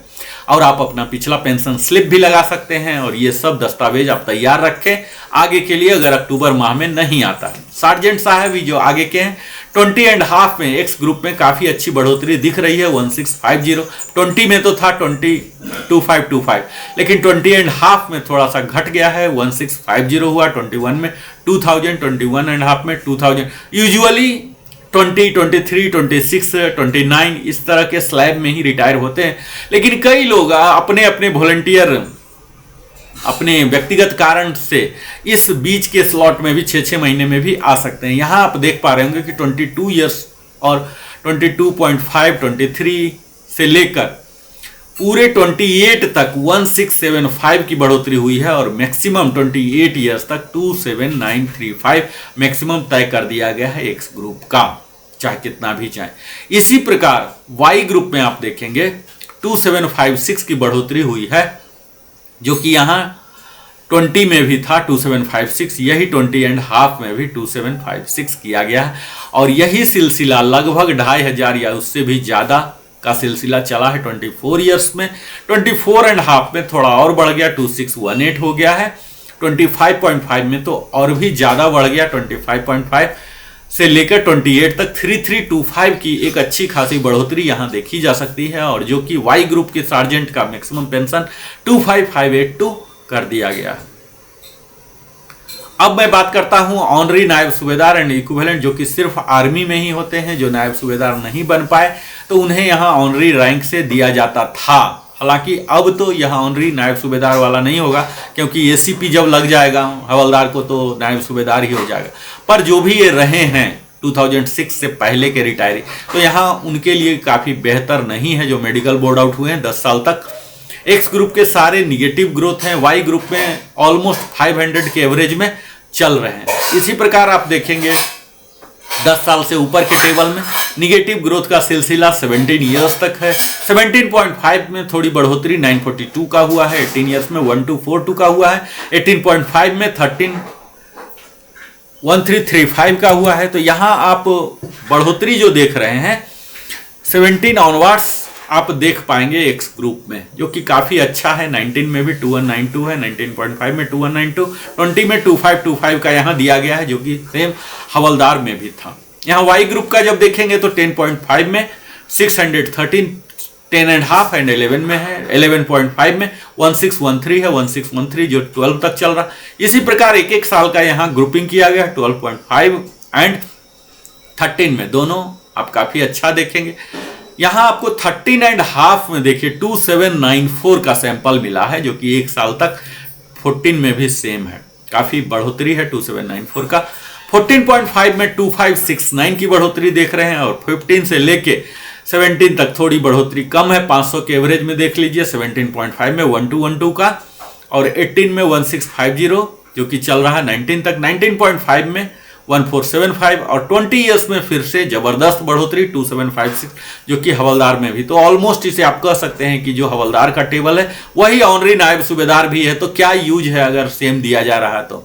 और आप अपना पिछला पेंशन स्लिप भी लगा सकते हैं। और ये सब दस्तावेज आप तैयार रखें आगे के लिए, अगर अक्टूबर माह में नहीं आता है। सार्जेंट साहब जो आगे के हैं 20.5 में एक्स ग्रुप में काफी अच्छी बढ़ोतरी दिख रही है 1650, 20 में तो था 2525, लेकिन 20.5 में थोड़ा सा घट गया है 1650 हुआ, 21 में 2000, 21.5 में 2000। यूजुअली 20, 23, 26, 29 इस तरह के स्लैब में ही रिटायर होते हैं, लेकिन कई लोग अपने अपने वॉलंटियर अपने व्यक्तिगत कारण से इस बीच के स्लॉट में भी 6-6 महीने में भी आ सकते हैं। यहाँ आप देख पा रहे होंगे कि 22 ईयर्स और 22.5, 23 से लेकर पूरे 28 तक 1675 की बढ़ोतरी हुई है और मैक्सिमम 28 ईयर्स तक 27935 मैक्सिमम तय कर दिया गया है एक्स ग्रुप का, चाहे कितना भी चाहे। इसी प्रकार वाई ग्रुप में आप देखेंगे 2756 की बढ़ोतरी हुई है, जो कि यहाँ 20 में भी था 2756, यही 20.5 में भी 2756 किया गया है और यही सिलसिला लगभग 2500 या उससे भी ज़्यादा का सिलसिला चला है 24 ईयर्स में। 24.5 में थोड़ा और बढ़ गया, 2618 हो गया है। 25.5 में तो और भी ज़्यादा बढ़ गया, 25.5 से लेकर 28 तक 3325 की एक अच्छी खासी बढ़ोतरी यहाँ देखी जा सकती है और जो कि वाई ग्रुप के सार्जेंट का मैक्सिमम पेंशन 25582 कर दिया गया है। अब मैं बात करता हूं ऑनरी नायब सूबेदार एंड इक्विवेलेंट, जो कि सिर्फ आर्मी में ही होते हैं। जो नायब सूबेदार नहीं बन पाए तो उन्हें यहाँ ऑनरी रैंक से दिया जाता था। हालांकि अब तो यह ऑनरी नायब सूबेदार वाला नहीं होगा, क्योंकि एसीपी जब लग जाएगा हवलदार को तो नायब सूबेदार ही हो जाएगा। पर जो भी ये रहे हैं 2006 से पहले के रिटायरी, तो यहाँ उनके लिए काफ़ी बेहतर नहीं है जो मेडिकल बोर्ड आउट हुए हैं 10 साल तक। एक्स ग्रुप के सारे निगेटिव ग्रोथ हैं, वाई ग्रुप में ऑलमोस्ट 500 के एवरेज में चल रहे हैं। इसी प्रकार आप देखेंगे 10 साल से ऊपर के टेबल में निगेटिव ग्रोथ का सिलसिला 17 ईयर्स तक है। 17.5 में थोड़ी बढ़ोतरी 942 का हुआ है, 18 ईयर्स में 1242 का हुआ है, 18.5 में 1335 का हुआ है। तो यहाँ आप बढ़ोतरी जो देख रहे हैं 17 ऑनवर्ड्स आप देख पाएंगे एक्स ग्रुप में, जो कि काफ़ी अच्छा है। 19 में भी 2192 है, 19.5 में 2192, 20 में 2525 का यहाँ दिया गया है, जो कि सेम हवलदार में भी था। यहाँ वाई ग्रुप का जब देखेंगे तो 10.5 में 613, 10.5 एंड 11 में है, 11.5 में 1613 है, 1613 जो 12 तक चल रहा। इसी प्रकार एक एक साल का यहाँ ग्रुपिंग किया गया 12.5 एंड 13 में, दोनों आप काफ़ी अच्छा देखेंगे। यहाँ आपको 13.5 में देखिए 2794 का सैंपल मिला है, जो कि एक साल तक 14 में भी सेम है, काफ़ी बढ़ोतरी है 2794 का। 14.5 में 2569 की बढ़ोतरी देख रहे हैं और 15 से लेके 17 तक थोड़ी बढ़ोतरी कम है, 500 के एवरेज में देख लीजिए। 17.5 में 1212 का और 18 में 1650 जो कि चल रहा है 19 तक। 19.5 में 1475 और 20 ईयर्स में फिर से जबरदस्त बढ़ोतरी 2756, जो कि हवलदार में भी। तो ऑलमोस्ट इसे आप कह सकते हैं कि जो हवलदार का टेबल है वही ऑनरी नायब सूबेदार भी है। तो क्या यूज है अगर सेम दिया जा रहा है तो।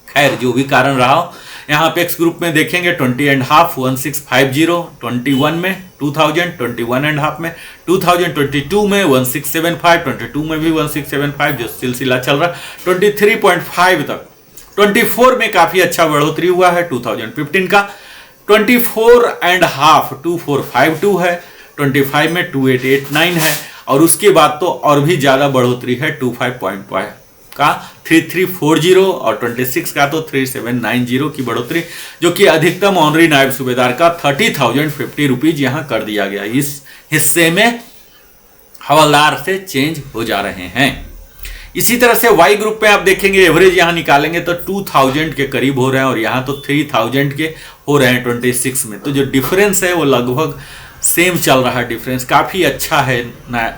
खैर जो भी कारण रहा हो, यहाँ पे एक्स ग्रुप में देखेंगे 20.5 1650, 21 में 2000, 21.5 में 2000, 22 में 1675, 22 में भी 1675 जो सिलसिला चल रहा, 23.5 तक। 24 में काफी अच्छा बढ़ोतरी हुआ है 2015 का, 24.5 2452 है, 25 में 2889 है और उसके बाद तो और भी ज्यादा बढ़ोतरी है 25 का 3340 और 26 का तो 3790 की बढ़ोतरी, जो कि अधिकतम ऑनरी नायब सूबेदार का 30,050 रुपीज यहाँ कर दिया गया। इस हिस्से में हवलदार से चेंज हो जा रहे हैं। इसी तरह से वाई ग्रुप पे आप देखेंगे एवरेज यहाँ निकालेंगे तो 2000 के करीब हो रहे हैं और यहाँ तो 3000 के हो रहे हैं 26 में। तो जो डिफरेंस है वो लगभग सेम चल रहा है। डिफरेंस काफ़ी अच्छा है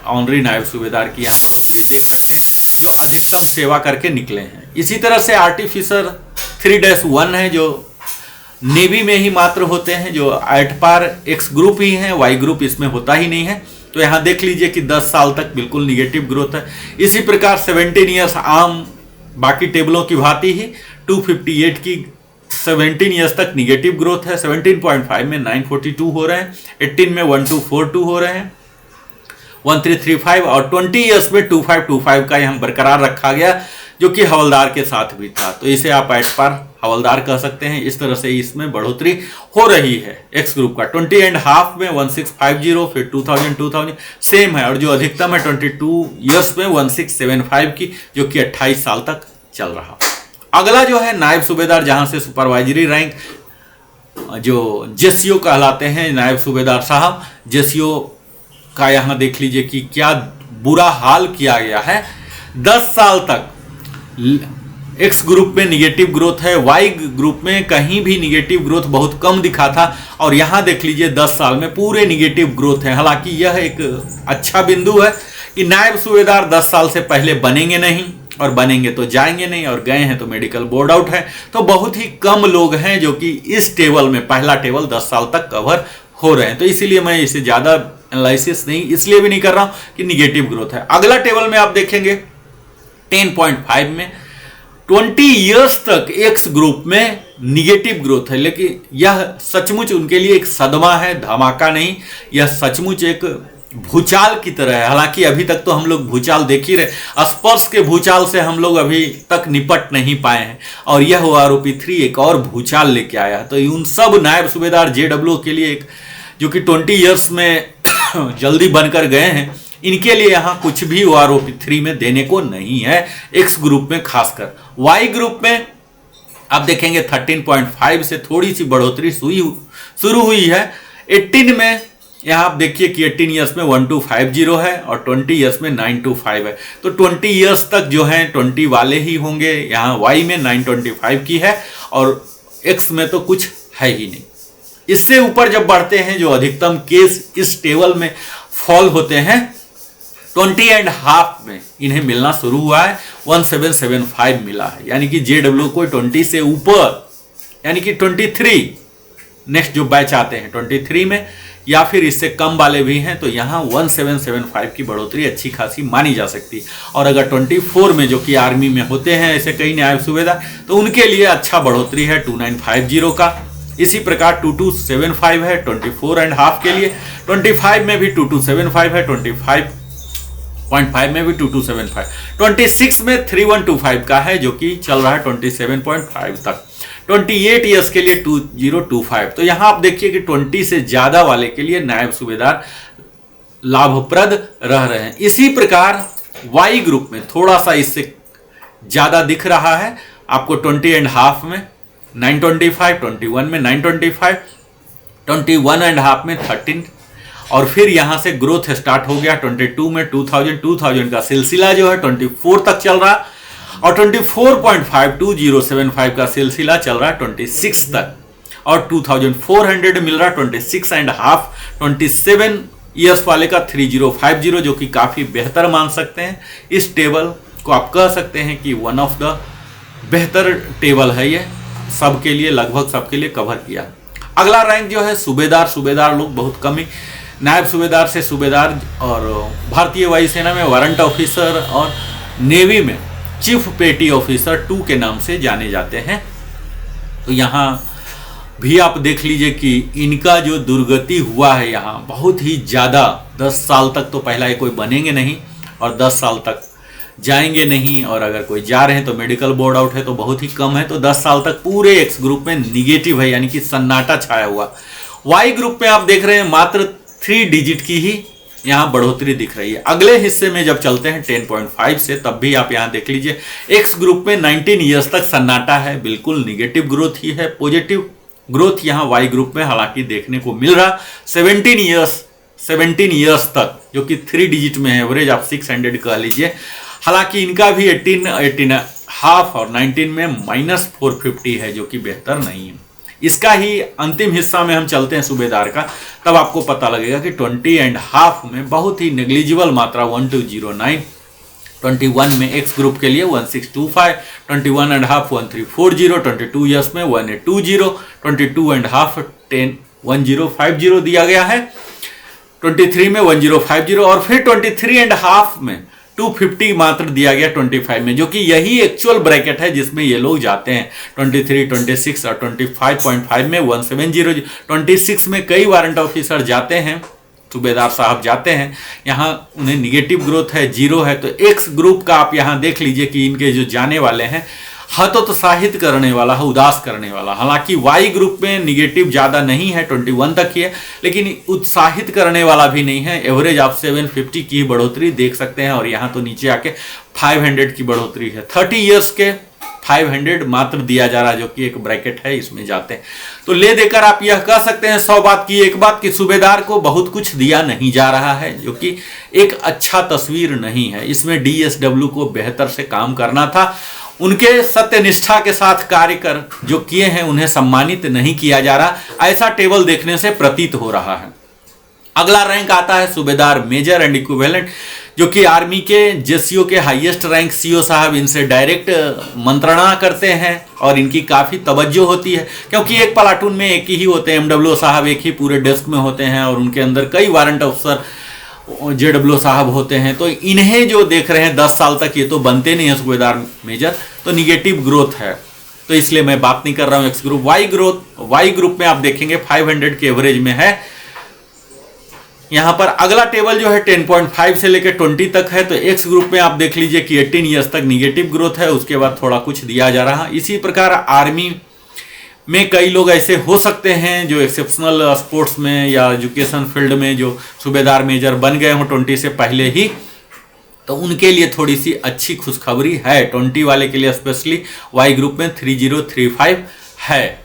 ऑनरी नायब सूबेदार की, यहाँ बढ़ोतरी देख सकते हैं जो अधिकतम सेवा करके निकले हैं। इसी तरह से आर्टिफिसर 3-1 है जो नेवी में ही मात्र होते हैं, जो एट पार एक्स ग्रुप ही हैं, वाई ग्रुप इसमें होता ही नहीं है। तो यहाँ देख लीजिए कि 10 साल तक बिल्कुल निगेटिव ग्रोथ है। इसी प्रकार 17 ईयर्स आम बाकी टेबलों की भांति ही 258 की 17 ईयर्स तक निगेटिव ग्रोथ है। 17.5 में 942 हो रहे हैं, 18 में 1242 हो रहे हैं, 1335 और 20 ईयर्स में 2525 का यहाँ बरकरार रखा गया, जो कि हवलदार के साथ भी था। तो इसे आप एट पार हवलदार कह सकते हैं। इस तरह से इसमें बढ़ोतरी हो रही है एक्स ग्रुप का। 20.5 में 1650, फिर 2000 सेम है और जो अधिकतम है 22 ईयर्स में 1675 की, जो कि 28 साल तक चल रहा। अगला जो है नायब सूबेदार, जहां से सुपरवाइजरी रैंक जो जेसीओ कहलाते हैं नायब सूबेदार साहब, जेसीओ का यहाँ देख लीजिए कि क्या बुरा हाल किया गया है। 10 साल तक एक्स ग्रुप में निगेटिव ग्रोथ है, वाई ग्रुप में कहीं भी निगेटिव ग्रोथ बहुत कम दिखा था, और यहां देख लीजिए 10 साल में पूरे निगेटिव ग्रोथ है। हालांकि यह एक अच्छा बिंदु है कि नायब सूबेदार 10 साल से पहले बनेंगे नहीं, और बनेंगे तो जाएंगे नहीं, और गए हैं तो मेडिकल बोर्ड आउट है। तो बहुत ही कम लोग हैं जो कि इस टेबल में, पहला टेबल 10 साल तक कवर हो रहे हैं। तो इसीलिए मैं इसे ज़्यादा एनालिसिस नहीं इसलिए भी नहीं कर रहा हूं कि निगेटिव ग्रोथ है। अगला टेबल में आप देखेंगे 10.5 में 20 ईयर्स तक एक्स ग्रुप में निगेटिव ग्रोथ है, लेकिन यह सचमुच उनके लिए एक सदमा है, धमाका नहीं। यह सचमुच एक भूचाल की तरह है। हालांकि अभी तक तो हम लोग भूचाल देख ही रहे, स्पर्श के भूचाल से हम लोग अभी तक निपट नहीं पाए हैं, और यह आरओपी3 एक और भूचाल लेके आया। तो उन सब नायब सूबेदार जेडब्ल्यू के लिए एक, जो कि 20 ईयर्स में जल्दी बनकर गए हैं, इनके लिए यहाँ कुछ भी आरओपी3 में देने को नहीं है, एक्स ग्रुप में खासकर। वाई ग्रुप में आप देखेंगे 13.5 से थोड़ी सी बढ़ोतरी शुरू हुई है। 18 में यहाँ आप देखिए कि 18 ईयर्स में 1250 है, और 20 ईयर्स में 925 है। तो 20 ईयर्स तक जो है 20 वाले ही होंगे। यहाँ वाई में 925 की है, और एक्स में तो कुछ है ही नहीं। इससे ऊपर जब बढ़ते हैं, जो अधिकतम केस इस टेबल में फॉल होते हैं, 20.5 में इन्हें मिलना शुरू हुआ है, 1775 मिला है। यानी कि जेडब्ल्यू को 20 से ऊपर, यानी कि 23 नेक्स्ट जो बैच आते हैं 23 में, या फिर इससे कम वाले भी हैं, तो यहाँ 1775 की बढ़ोतरी अच्छी खासी मानी जा सकती है। और अगर 24 में, जो कि आर्मी में होते हैं ऐसे कई नायब सूबेदार, तो उनके लिए अच्छा बढ़ोतरी है 2950 का। इसी प्रकार 2275 है 24.5 के लिए, 25 में भी 2275 है, 25.5 में भी 2275, 26 में 3125 का है, जो कि चल रहा है 27.5 तक, 28 ईयर्स के लिए 2025। तो यहां आप देखिए कि 20 से ज्यादा वाले के लिए नायब सूबेदार लाभप्रद रह रहे हैं। इसी प्रकार वाई ग्रुप में थोड़ा सा इससे ज्यादा दिख रहा है आपको, 20.5 में 925, 21 में 925, 21.5 में 13, और फिर यहां से ग्रोथ स्टार्ट हो गया 22 में 2000 का सिलसिला जो है 24 तक चल रहा, और 24.5 2075 का सिलसिला चल रहा है 26 तक, और 2400 मिल रहा 26.5, 27 ईयर्स वाले का 3050, जो कि काफी बेहतर मान सकते हैं। इस टेबल को आप कह सकते हैं कि वन ऑफ द बेहतर टेबल है, ये सबके लिए, लगभग सबके लिए कवर किया। अगला रैंक जो है सूबेदार लोग बहुत कम ही, नायब सूबेदार से सूबेदार, और भारतीय वायुसेना में वारंट ऑफिसर, और नेवी में चीफ पेटी ऑफिसर 2 के नाम से जाने जाते हैं। तो यहाँ भी आप देख लीजिए कि इनका जो दुर्गति हुआ है यहाँ बहुत ही ज़्यादा, 10 साल तक तो पहला ये कोई बनेंगे नहीं, और 10 साल तक जाएंगे नहीं, और अगर कोई जा रहे हैं तो मेडिकल बोर्ड आउट है, तो बहुत ही कम है। तो 10 साल तक पूरे एक्स ग्रुप में निगेटिव है, यानी कि सन्नाटा छाया हुआ। वाई ग्रुप में आप देख रहे हैं मात्र 3 डिजिट की ही यहाँ बढ़ोतरी दिख रही है। अगले हिस्से में जब चलते हैं 10.5 से, तब भी आप यहाँ देख लीजिए एक्स ग्रुप में 19 ईयर्स तक सन्नाटा है, बिल्कुल निगेटिव ग्रोथ ही है। पॉजिटिव ग्रोथ यहाँ वाई ग्रुप में हालांकि देखने को मिल रहा 17 ईयर्स तक, जो कि 3 डिजिट में है, एवरेज आप 600 कह लीजिए। हालांकि इनका भी 18.5 और 19 में -450 है, जो कि बेहतर नहीं है। इसका ही अंतिम हिस्सा में हम चलते हैं सूबेदार का, तब आपको पता लगेगा कि 20.5 में बहुत ही नेग्लिजिबल मात्रा 1209, 21 में एक्स ग्रुप के लिए 1625, 21.5 1340, 22 ईयर्स में 1820, 22.5 1050 दिया गया है, 23 में 1050, और फिर 23.5 में 250 मात्र दिया गया 25 में, जो कि यही एक्चुअल ब्रैकेट है जिसमें ये लोग जाते हैं। 23, 26 और 25.5 में 170, 26 में कई वारंट ऑफिसर जाते हैं, सूबेदार साहब जाते हैं, यहाँ उन्हें निगेटिव ग्रोथ है, 0 है। तो एक्स ग्रुप का आप यहाँ देख लीजिए कि इनके जो जाने वाले हैं हतोत्साहित करने वाला है, उदास करने वाला। हालांकि वाई ग्रुप में निगेटिव ज़्यादा नहीं है, 21 तक ही है, लेकिन उत्साहित करने वाला भी नहीं है। एवरेज आप 750 की बढ़ोतरी देख सकते हैं, और यहाँ तो नीचे आके 500 की बढ़ोतरी है। 30 ईयर्स के 500 मात्र दिया जा रहा है, जो कि एक ब्रैकेट है, इसमें जाते हैं। तो ले देकर आप यह कह सकते हैं 100 बात की एक बात, कि सूबेदार को बहुत कुछ दिया नहीं जा रहा है, जो कि एक अच्छा तस्वीर नहीं है। इसमें DSW को बेहतर से काम करना था। उनके सत्यनिष्ठा के साथ कार्य कर जो किए हैं उन्हें सम्मानित नहीं किया जा रहा, ऐसा टेबल देखने से प्रतीत हो रहा है। अगला रैंक आता है सूबेदार मेजर एंड इक्विवेलेंट, जो कि आर्मी के जेसीओ के हाईएस्ट रैंक सीओ साहब इनसे डायरेक्ट मंत्रणा करते हैं और इनकी काफ़ी तवज्जो होती है, क्योंकि एक प्लाटून में एक ही होते हैं। एमडब्ल्यू साहब एक ही पूरे डेस्क में होते हैं और उनके अंदर कई वारंट अफसर जेडब्ल्यू साहब होते हैं। तो इन्हें जो देख रहे हैं 10 साल तक, ये तो बनते नहीं है सूबेदार मेजर, तो निगेटिव ग्रोथ है, तो इसलिए मैं बात नहीं कर रहा हूँ। एक्स ग्रुप वाई ग्रुप में आप देखेंगे 500 के एवरेज में है। यहाँ पर अगला टेबल जो है 10.5 से लेकर 20 तक है, तो एक्स ग्रुप में आप देख लीजिए कि 18 ईयर्स तक निगेटिव ग्रोथ है, उसके बाद थोड़ा कुछ दिया जा रहा। इसी प्रकार आर्मी में कई लोग ऐसे हो सकते हैं जो एक्सेप्शनल स्पोर्ट्स में या एजुकेशन फील्ड में जो सूबेदार मेजर बन गए हों 20 से पहले ही, तो उनके लिए थोड़ी सी अच्छी खुशखबरी है। 20 वाले के लिए स्पेशली वाई ग्रुप में 3035 है।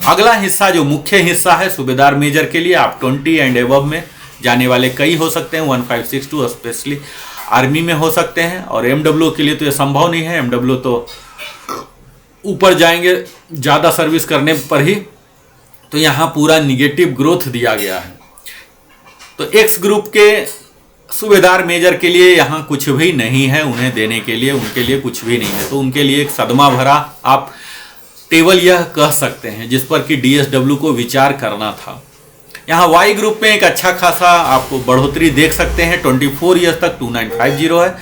अगला हिस्सा जो मुख्य हिस्सा है सूबेदार मेजर के लिए, आप 20 एंड एबव में जाने वाले कई हो सकते हैं, 1562 स्पेशली आर्मी में हो सकते हैं। और एमडब्ल्यू के लिए तो ये संभव नहीं है, एमडब्ल्यू तो ऊपर जाएंगे ज़्यादा सर्विस करने पर ही। तो यहाँ पूरा निगेटिव ग्रोथ दिया गया है। तो एक्स ग्रुप के सूबेदार मेजर के लिए यहाँ कुछ भी नहीं है उन्हें देने के लिए, उनके लिए कुछ भी नहीं है। तो उनके लिए एक सदमा भरा आप टेबल यह कह सकते हैं जिस पर कि डीएसडब्ल्यू को विचार करना था। यहाँ वाई ग्रुप में एक अच्छा खासा आपको बढ़ोतरी देख सकते हैं। 24 ईयर्स तक 2950 है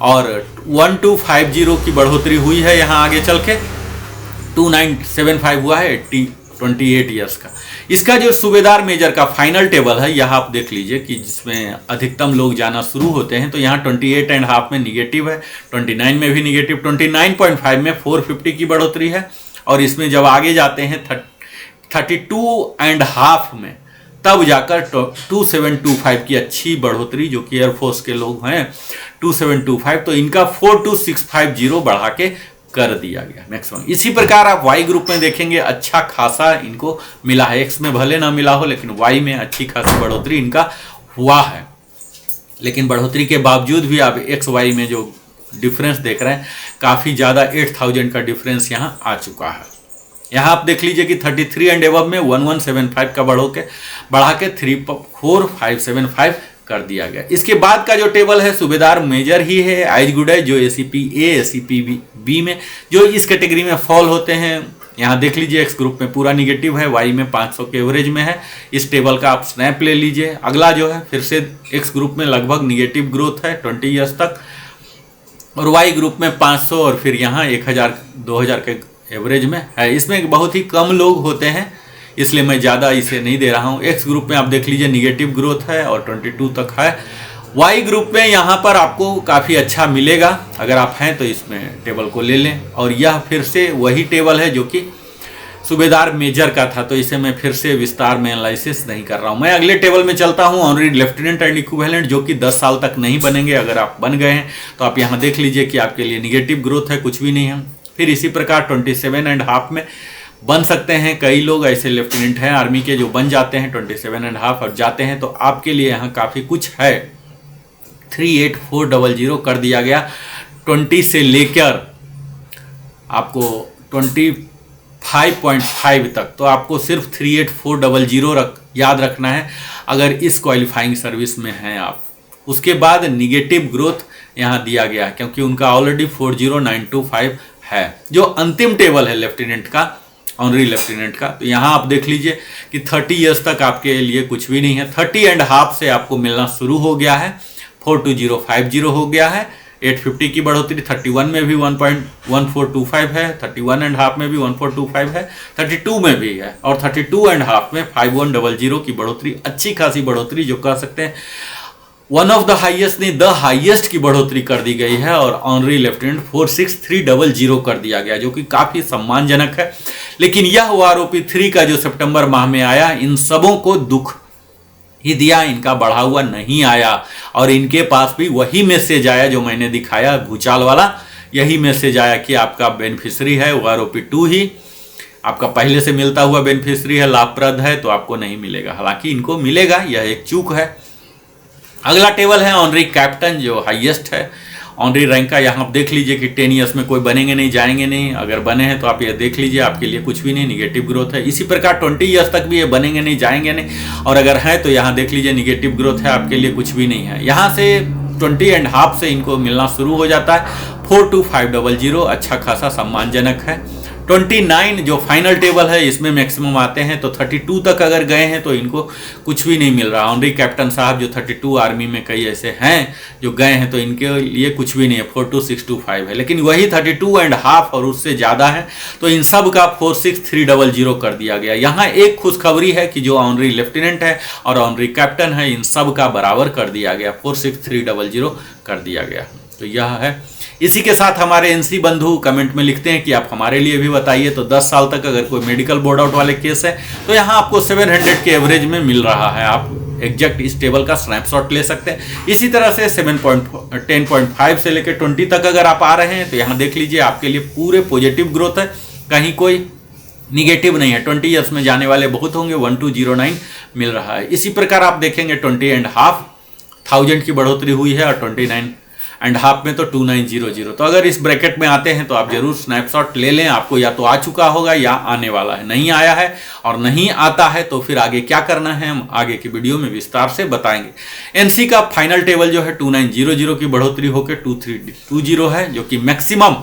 और 1250 की बढ़ोतरी हुई है। यहाँ आगे चल के 2975 हुआ है 28 ईयर्स का। इसका जो सूबेदार मेजर का फाइनल टेबल है यहाँ आप देख लीजिए कि जिसमें अधिकतम लोग जाना शुरू होते हैं। तो यहाँ 28.5 में निगेटिव है, 29 में भी निगेटिव, 29.5 में 450 की बढ़ोतरी है। और इसमें जब आगे जाते हैं 32.5 में, तब जाकर 2725 की अच्छी बढ़ोतरी, जो कि एयरफोर्स के लोग हैं 2725, तो इनका 42650 बढ़ा के कर दिया गया मैक्सिमम। इसी प्रकार आप वाई ग्रुप में देखेंगे अच्छा खासा इनको मिला है। एक्स में भले ना मिला हो, लेकिन वाई में अच्छी खासी बढ़ोतरी इनका हुआ है। लेकिन बढ़ोतरी के बावजूद भी आप एक्स वाई में जो डिफरेंस देख रहे हैं, काफ़ी ज़्यादा 8000 का डिफरेंस यहाँ आ चुका है। यहाँ आप देख लीजिए कि 33 एंड एबव में 1175 का बढ़ा के 34575 कर दिया गया। इसके बाद का जो टेबल है सूबेदार मेजर ही है, एज गुड है, जो ACP A ACP B में जो इस कैटेगरी में फॉल होते हैं। यहाँ देख लीजिए एक्स ग्रुप में पूरा निगेटिव है, वाई में 500 के एवरेज में है। इस टेबल का आप स्नैप ले लीजिए। अगला जो है फिर से एक्स ग्रुप में लगभग निगेटिव ग्रोथ है 20 ईयर्स तक, और वाई ग्रुप में 500 और फिर यहाँ 1000 2000 के एवरेज में है। इसमें बहुत ही कम लोग होते हैं, इसलिए मैं ज़्यादा इसे नहीं दे रहा हूँ। एक्स ग्रुप में आप देख लीजिए निगेटिव ग्रोथ है और 22 तक है। वाई ग्रुप में यहाँ पर आपको काफ़ी अच्छा मिलेगा, अगर आप हैं तो इसमें टेबल को ले लें। और यह फिर से वही टेबल है जो कि सूबेदार मेजर का था, तो इसे मैं फिर से विस्तार में एनालिसिस नहीं कर रहा हूँ। मैं अगले टेबल में चलता हूँ, ऑनरी लेफ्टिनेंट एंड इक्विवेलेंट, जो कि 10 साल तक नहीं बनेंगे। अगर आप बन गए हैं तो आप यहाँ देख लीजिए कि आपके लिए निगेटिव ग्रोथ है, कुछ भी नहीं है। फिर इसी प्रकार 27.5 में बन सकते हैं। कई लोग ऐसे लेफ्टिनेंट हैं आर्मी के जो बन जाते हैं 27.5 और जाते हैं, तो आपके लिए यहाँ काफ़ी कुछ है। 38400 कर दिया गया 20 से लेकर आपको 25.5 तक। तो आपको सिर्फ 38400 याद रखना है अगर इस क्वालिफाइंग सर्विस में हैं आप। उसके बाद निगेटिव ग्रोथ यहाँ दिया गया है, क्योंकि उनका ऑलरेडी 40925 है, जो अंतिम टेबल है लेफ्टिनेंट का, ऑनरी लेफ्टिनेंट का। तो यहाँ आप देख लीजिए कि 30 ईयर्स तक आपके लिए कुछ भी नहीं है। 30.5 से आपको मिलना शुरू हो गया है, 42050 हो गया है, 850 की बढ़ोतरी। 31 में भी 1.1425 है, 31.5 में भी 1425 है, 32 में भी है, और 32.5 में 5100 की बढ़ोतरी, अच्छी खासी बढ़ोतरी जो कह सकते हैं वन ऑफ द हाईएस्ट नहीं द हाईएस्ट की बढ़ोतरी कर दी गई है। और ऑनरी लेफ्टिनेंट 46300 कर दिया गया, जो कि काफ़ी सम्मानजनक है। लेकिन यह OROP 3 का जो सितंबर माह में आया, इन सबों को दुख ही दिया, इनका बढ़ा हुआ नहीं आया। और इनके पास भी वही मैसेज आया जो मैंने दिखाया भूचाल वाला, यही मैसेज आया कि आपका बेनिफिशरी है OROP 2 ही, आपका पहले से मिलता हुआ बेनिफिशरी है, लाभप्रद है, तो आपको नहीं मिलेगा। हालांकि इनको मिलेगा, यह एक चूक है। अगला टेबल है ऑनरी कैप्टन, जो हाईएस्ट है। ऑनरी रैंक का यहाँ आप देख लीजिए कि 10 ईयर्स में कोई बनेंगे नहीं, जाएंगे नहीं, अगर बने हैं तो आप ये देख लीजिए आपके लिए कुछ भी नहीं, निगेटिव ग्रोथ है। इसी प्रकार 20 ईयर्स तक भी ये बनेंगे नहीं, जाएंगे नहीं, और अगर है तो यहाँ देख लीजिए निगेटिव ग्रोथ है, आपके लिए कुछ भी नहीं है। यहाँ से 20.5 से इनको मिलना शुरू हो जाता है। 42500 अच्छा खासा सम्मानजनक है। 29 जो फाइनल टेबल है इसमें मैक्सिमम आते हैं, तो 32 तक अगर गए हैं तो इनको कुछ भी नहीं मिल रहा। ऑनरी कैप्टन साहब जो 32 आर्मी में कई ऐसे हैं जो गए हैं, तो इनके लिए कुछ भी नहीं है, 42625 है। लेकिन वही 32.5 और उससे ज़्यादा है, तो इन सब का 46300 कर दिया गया। यहाँ एक खुशखबरी है कि जो ऑनरी लेफ्टिनेंट है और ऑनरी कैप्टन है, इन सब का बराबर कर दिया गया, 46300 कर दिया गया। तो यह है। इसी के साथ हमारे एनसी बंधु कमेंट में लिखते हैं कि आप हमारे लिए भी बताइए, तो 10 साल तक अगर कोई मेडिकल बोर्ड आउट वाले केस है तो यहाँ आपको 700 के एवरेज में मिल रहा है। आप एग्जैक्ट इस टेबल का स्नैपशॉट ले सकते हैं। इसी तरह से 10.5 से लेकर 20 तक अगर आप आ रहे हैं तो यहाँ देख लीजिए आपके लिए पूरे पॉजिटिव ग्रोथ है, कहीं कोई निगेटिव नहीं है। 20 ईयर्स में जाने वाले बहुत होंगे, 1209 मिल रहा है। इसी प्रकार आप देखेंगे 20.5 की बढ़ोतरी हुई है और 29.5 में तो 2900। तो अगर इस ब्रैकेट में आते हैं तो आप जरूर स्नैपशॉट ले लें, आपको या तो आ चुका होगा या आने वाला है। नहीं आया है और नहीं आता है तो फिर आगे क्या करना है हम आगे की वीडियो में विस्तार से बताएंगे। एनसी का फाइनल टेबल जो है 2900 की बढ़ोतरी होकर 2320 है, जो कि मैक्सिमम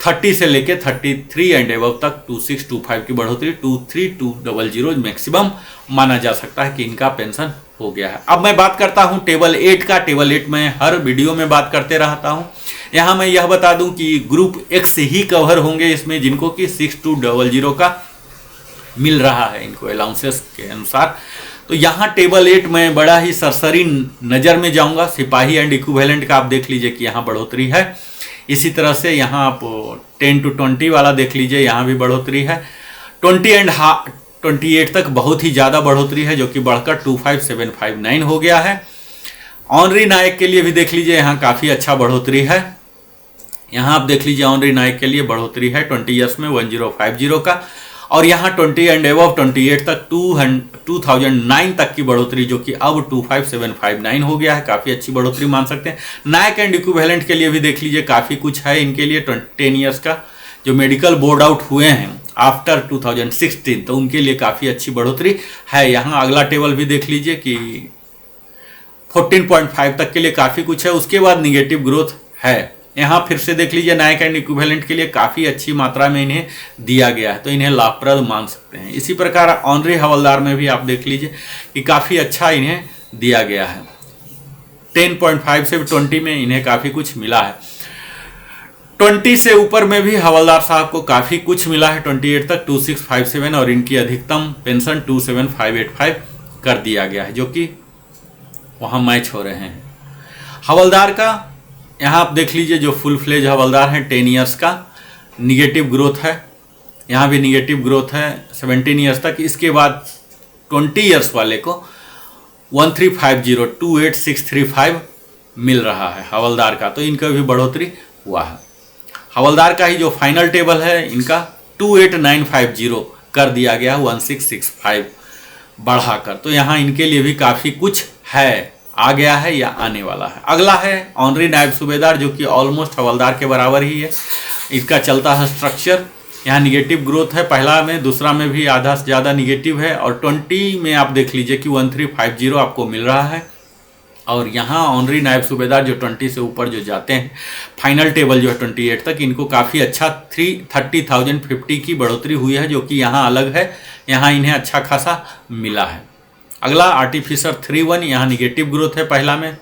30 से लेके 33 एंड एबव तक 2625 की बढ़ोतरी 23200 मैक्सिमम माना जा सकता है कि इनका पेंशन हो गया है। अब मैं बात करता हूं टेबल 8 का। टेबल 8 में हर वीडियो में बात करते रहता हूं। यहां मैं यह बता दूं कि ग्रुप एक्स ही कवर होंगे इसमें, जिनको कि 6200 का मिल रहा है इनको अलाउंसेस के अनुसार। तो यहाँ टेबल 8 में बड़ा ही सरसरी नज़र में जाऊंगा। सिपाही एंड इक्विवेलेंट का आप देख लीजिए कि यहाँ बढ़ोतरी है। इसी तरह से यहाँ आप 10 to 20 वाला देख लीजिए, यहाँ भी बढ़ोतरी है। 28 तक बहुत ही ज़्यादा बढ़ोतरी है, जो कि बढ़कर 25759 हो गया है। ऑनरी नायक के लिए भी देख लीजिए, यहाँ काफ़ी अच्छा बढ़ोतरी है। यहाँ आप देख लीजिए ऑनरी नायक के लिए बढ़ोतरी है 20 ईयर्स में 1050 का, और यहाँ 20 एंड एबव 28 तक 2009 तक की बढ़ोतरी, जो कि अब 25759 हो गया है। काफ़ी अच्छी बढ़ोतरी मान सकते हैं। नायक एंड इक्विवेलेंट के लिए भी देख लीजिए काफ़ी कुछ है इनके लिए। 10 ईयर्स का जो मेडिकल बोर्ड आउट हुए हैं आफ्टर 2016, तो उनके लिए काफ़ी अच्छी बढ़ोतरी है। यहाँ अगला टेबल भी देख लीजिए कि 14.5 तक के लिए काफ़ी कुछ है। उसके बाद निगेटिव ग्रोथ है। यहाँ फिर से देख लीजिए नायक एंड इक्विवेलेंट के लिए काफ़ी अच्छी मात्रा में इन्हें दिया गया है, तो इन्हें लाभप्रद मान सकते हैं। इसी प्रकार ऑनरी हवलदार में भी आप देख लीजिए कि काफ़ी अच्छा इन्हें दिया गया है। 10.5 से 20 में इन्हें काफ़ी कुछ मिला है। 20 से ऊपर में भी हवलदार साहब को काफ़ी कुछ मिला है। 28 तक 2657 और इनकी अधिकतम पेंशन 27585 कर दिया गया है, जो कि वहाँ मैच हो रहे हैं। हवलदार का यहाँ आप देख लीजिए जो फुल फ्लेज हवलदार हैं 10 ईयर्स का निगेटिव ग्रोथ है। यहाँ भी निगेटिव ग्रोथ है 17 ईयर्स तक। इसके बाद 20 ईयर्स वाले को 135028635 मिल रहा है हवलदार का, तो इनका भी बढ़ोतरी हुआ है। हवलदार का ही जो फाइनल टेबल है इनका 28950 कर दिया गया 1665 बढ़ाकर, तो यहाँ इनके लिए भी काफ़ी कुछ है, आ गया है या आने वाला है। अगला है ऑनरी नायब सूबेदार, जो कि ऑलमोस्ट हवलदार के बराबर ही है। इसका चलता है स्ट्रक्चर। यहाँ निगेटिव ग्रोथ है पहला में, दूसरा में भी आधा से ज़्यादा निगेटिव है, और 20 में आप देख लीजिए कि 1350 आपको मिल रहा है। और यहाँ ऑनरी नायब सूबेदार जो 20 से ऊपर जो जाते हैं, फाइनल टेबल जो है 28 तक, इनको काफ़ी अच्छा 30,050 की बढ़ोतरी हुई है, जो कि यहाँ अलग है। यहाँ इन्हें अच्छा खासा मिला है। अगला आर्टिफिसर 31, यहाँ निगेटिव ग्रोथ है पहला में।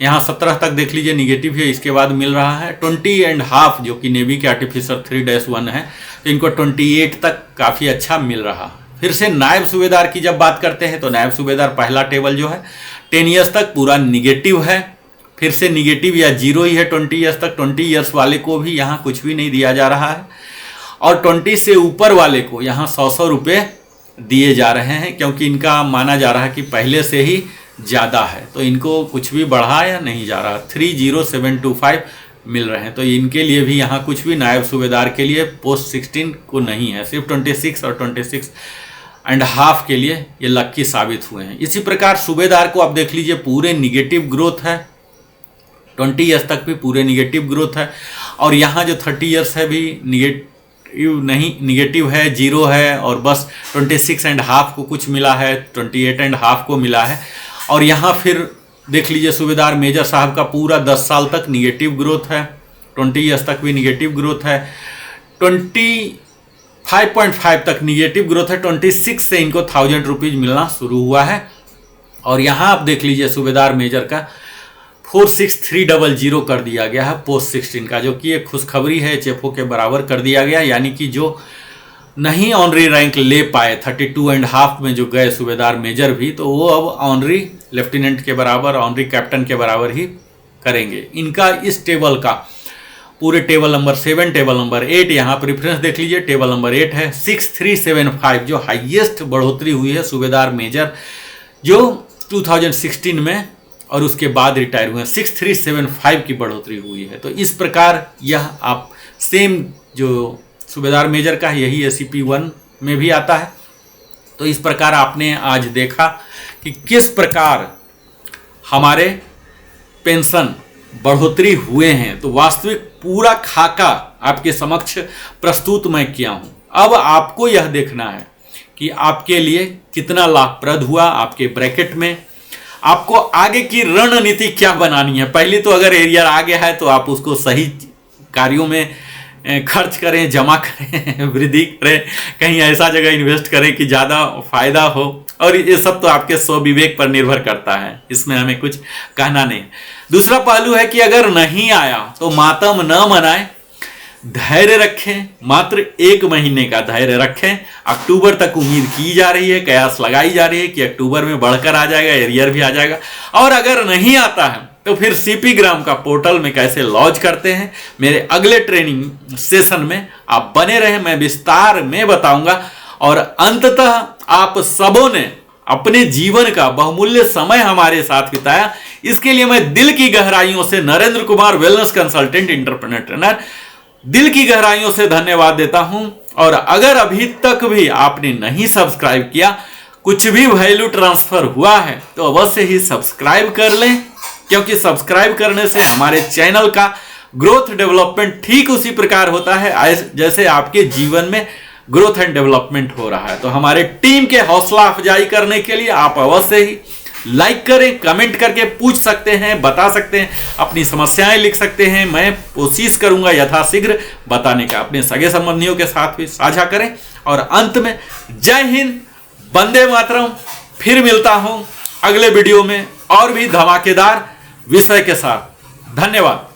यहाँ 17 तक देख लीजिए निगेटिव है, इसके बाद मिल रहा है 20.5 जो कि नेवी के आर्टिफिसर 3-1 है, तो इनको 28 तक काफ़ी अच्छा मिल रहा। फिर से नायब सूबेदार की जब बात करते हैं तो नायब सूबेदार पहला टेबल जो है 10 ईयर्स तक पूरा निगेटिव है। फिर से निगेटिव या जीरो ही है 20 ईयर्स तक। 20 ईयर्स वाले को भी यहाँ कुछ भी नहीं दिया जा रहा है, और 20 से ऊपर वाले को यहाँ 100 रुपये दिए जा रहे हैं, क्योंकि इनका माना जा रहा है कि पहले से ही ज़्यादा है, तो इनको कुछ भी बढ़ाया नहीं जा रहा। 30725 मिल रहे हैं, तो इनके लिए भी यहाँ कुछ भी नायब सूबेदार के लिए पोस्ट 16 को नहीं है, सिर्फ 26 और 26.5 के लिए ये लक्की साबित हुए हैं। इसी प्रकार सूबेदार को आप देख लीजिए पूरे निगेटिव ग्रोथ है। 20 ईयर्स तक भी पूरे निगेटिव ग्रोथ है। और यहाँ जो 30 ईयर्स है भी निगेटिव है, जीरो है, और बस 26.5 को कुछ मिला है, 28.5 को मिला है। और यहाँ फिर देख लीजिए सूबेदार मेजर साहब का पूरा 10 साल तक निगेटिव ग्रोथ है, 20 ईयर्स तक भी निगेटिव ग्रोथ है, 25.5 तक निगेटिव ग्रोथ है, 26 से इनको 1000 रुपीज़ मिलना शुरू हुआ है। और यहाँ आप देख लीजिए सूबेदार मेजर का 46300 कर दिया गया है पोस्ट 16 का, जो कि एक खुशखबरी है, एचएफओ के बराबर कर दिया गया। यानी कि जो नहीं ऑनरी रैंक ले पाए 32.5 में जो गए सूबेदार मेजर भी, तो वो अब ऑनरी लेफ्टिनेंट के बराबर, ऑनरी कैप्टन के बराबर ही करेंगे। इनका इस टेबल का पूरे टेबल नंबर 7, टेबल नंबर 8, यहाँ प्रेफरेंस देख लीजिए, टेबल नंबर 8 है 6375, जो हाईएस्ट बढ़ोतरी हुई है सूबेदार मेजर जो 2016 में और उसके बाद रिटायर हुए हैं, 6375 की बढ़ोतरी हुई है। तो इस प्रकार यह आप सेम जो सूबेदार मेजर का यही ACP 1 में भी आता है। तो इस प्रकार आपने आज देखा कि किस प्रकार हमारे पेंशन बढ़ोतरी हुए हैं। तो वास्तविक पूरा खाका आपके समक्ष प्रस्तुत मैं किया हूं। अब आपको यह देखना है कि आपके लिए कितना लाभप्रद हुआ, आपके ब्रैकेट में आपको आगे की रणनीति क्या बनानी है। पहले तो अगर एरियर आ गया है तो आप उसको सही कार्यों में खर्च करें, जमा करें, वृद्धि करें, कहीं ऐसा जगह इन्वेस्ट करें कि ज़्यादा फायदा हो। और ये सब तो आपके स्वविवेक पर निर्भर करता है, इसमें हमें कुछ कहना नहीं। दूसरा पहलू है कि अगर नहीं आया तो मातम न मनाएं, धैर्य रखें, मात्र 1 महीने का धैर्य रखें। अक्टूबर तक उम्मीद की जा रही है, कयास लगाई जा रही है कि अक्टूबर में बढ़कर आ जाएगा, एरियर भी आ जाएगा। और अगर नहीं आता है तो फिर CP ग्राम का पोर्टल में कैसे लॉन्च करते हैं, मेरे अगले ट्रेनिंग सेशन में आप बने रहें, मैं विस्तार में बताऊंगा। और अंततः आप सबों ने अपने जीवन का बहुमूल्य समय हमारे साथ बिताया, इसके लिए मैं दिल की गहराइयों से Narendra Kumar wellness consultant entrepreneur trainer दिल की गहराइयों से धन्यवाद देता हूं। और अगर अभी तक भी आपने नहीं सब्सक्राइब किया, कुछ भी वैल्यू ट्रांसफर हुआ है तो अवश्य ही सब्सक्राइब कर लें, क्योंकि सब्सक्राइब करने से हमारे चैनल का ग्रोथ डेवलपमेंट ठीक उसी प्रकार होता है जैसे आपके जीवन में ग्रोथ एंड डेवलपमेंट हो रहा है। तो हमारे टीम के हौसला अफजाई करने के लिए आप अवश्य ही लाइक करें, कमेंट करके पूछ सकते हैं, बता सकते हैं, अपनी समस्याएं लिख सकते हैं। मैं कोशिश करूंगा यथाशीघ्र बताने का। अपने सगे संबंधियों के साथ भी साझा करें। और अंत में जय हिंद, वंदे मातरम। फिर मिलता हूं अगले वीडियो में और भी धमाकेदार विषय के साथ। धन्यवाद।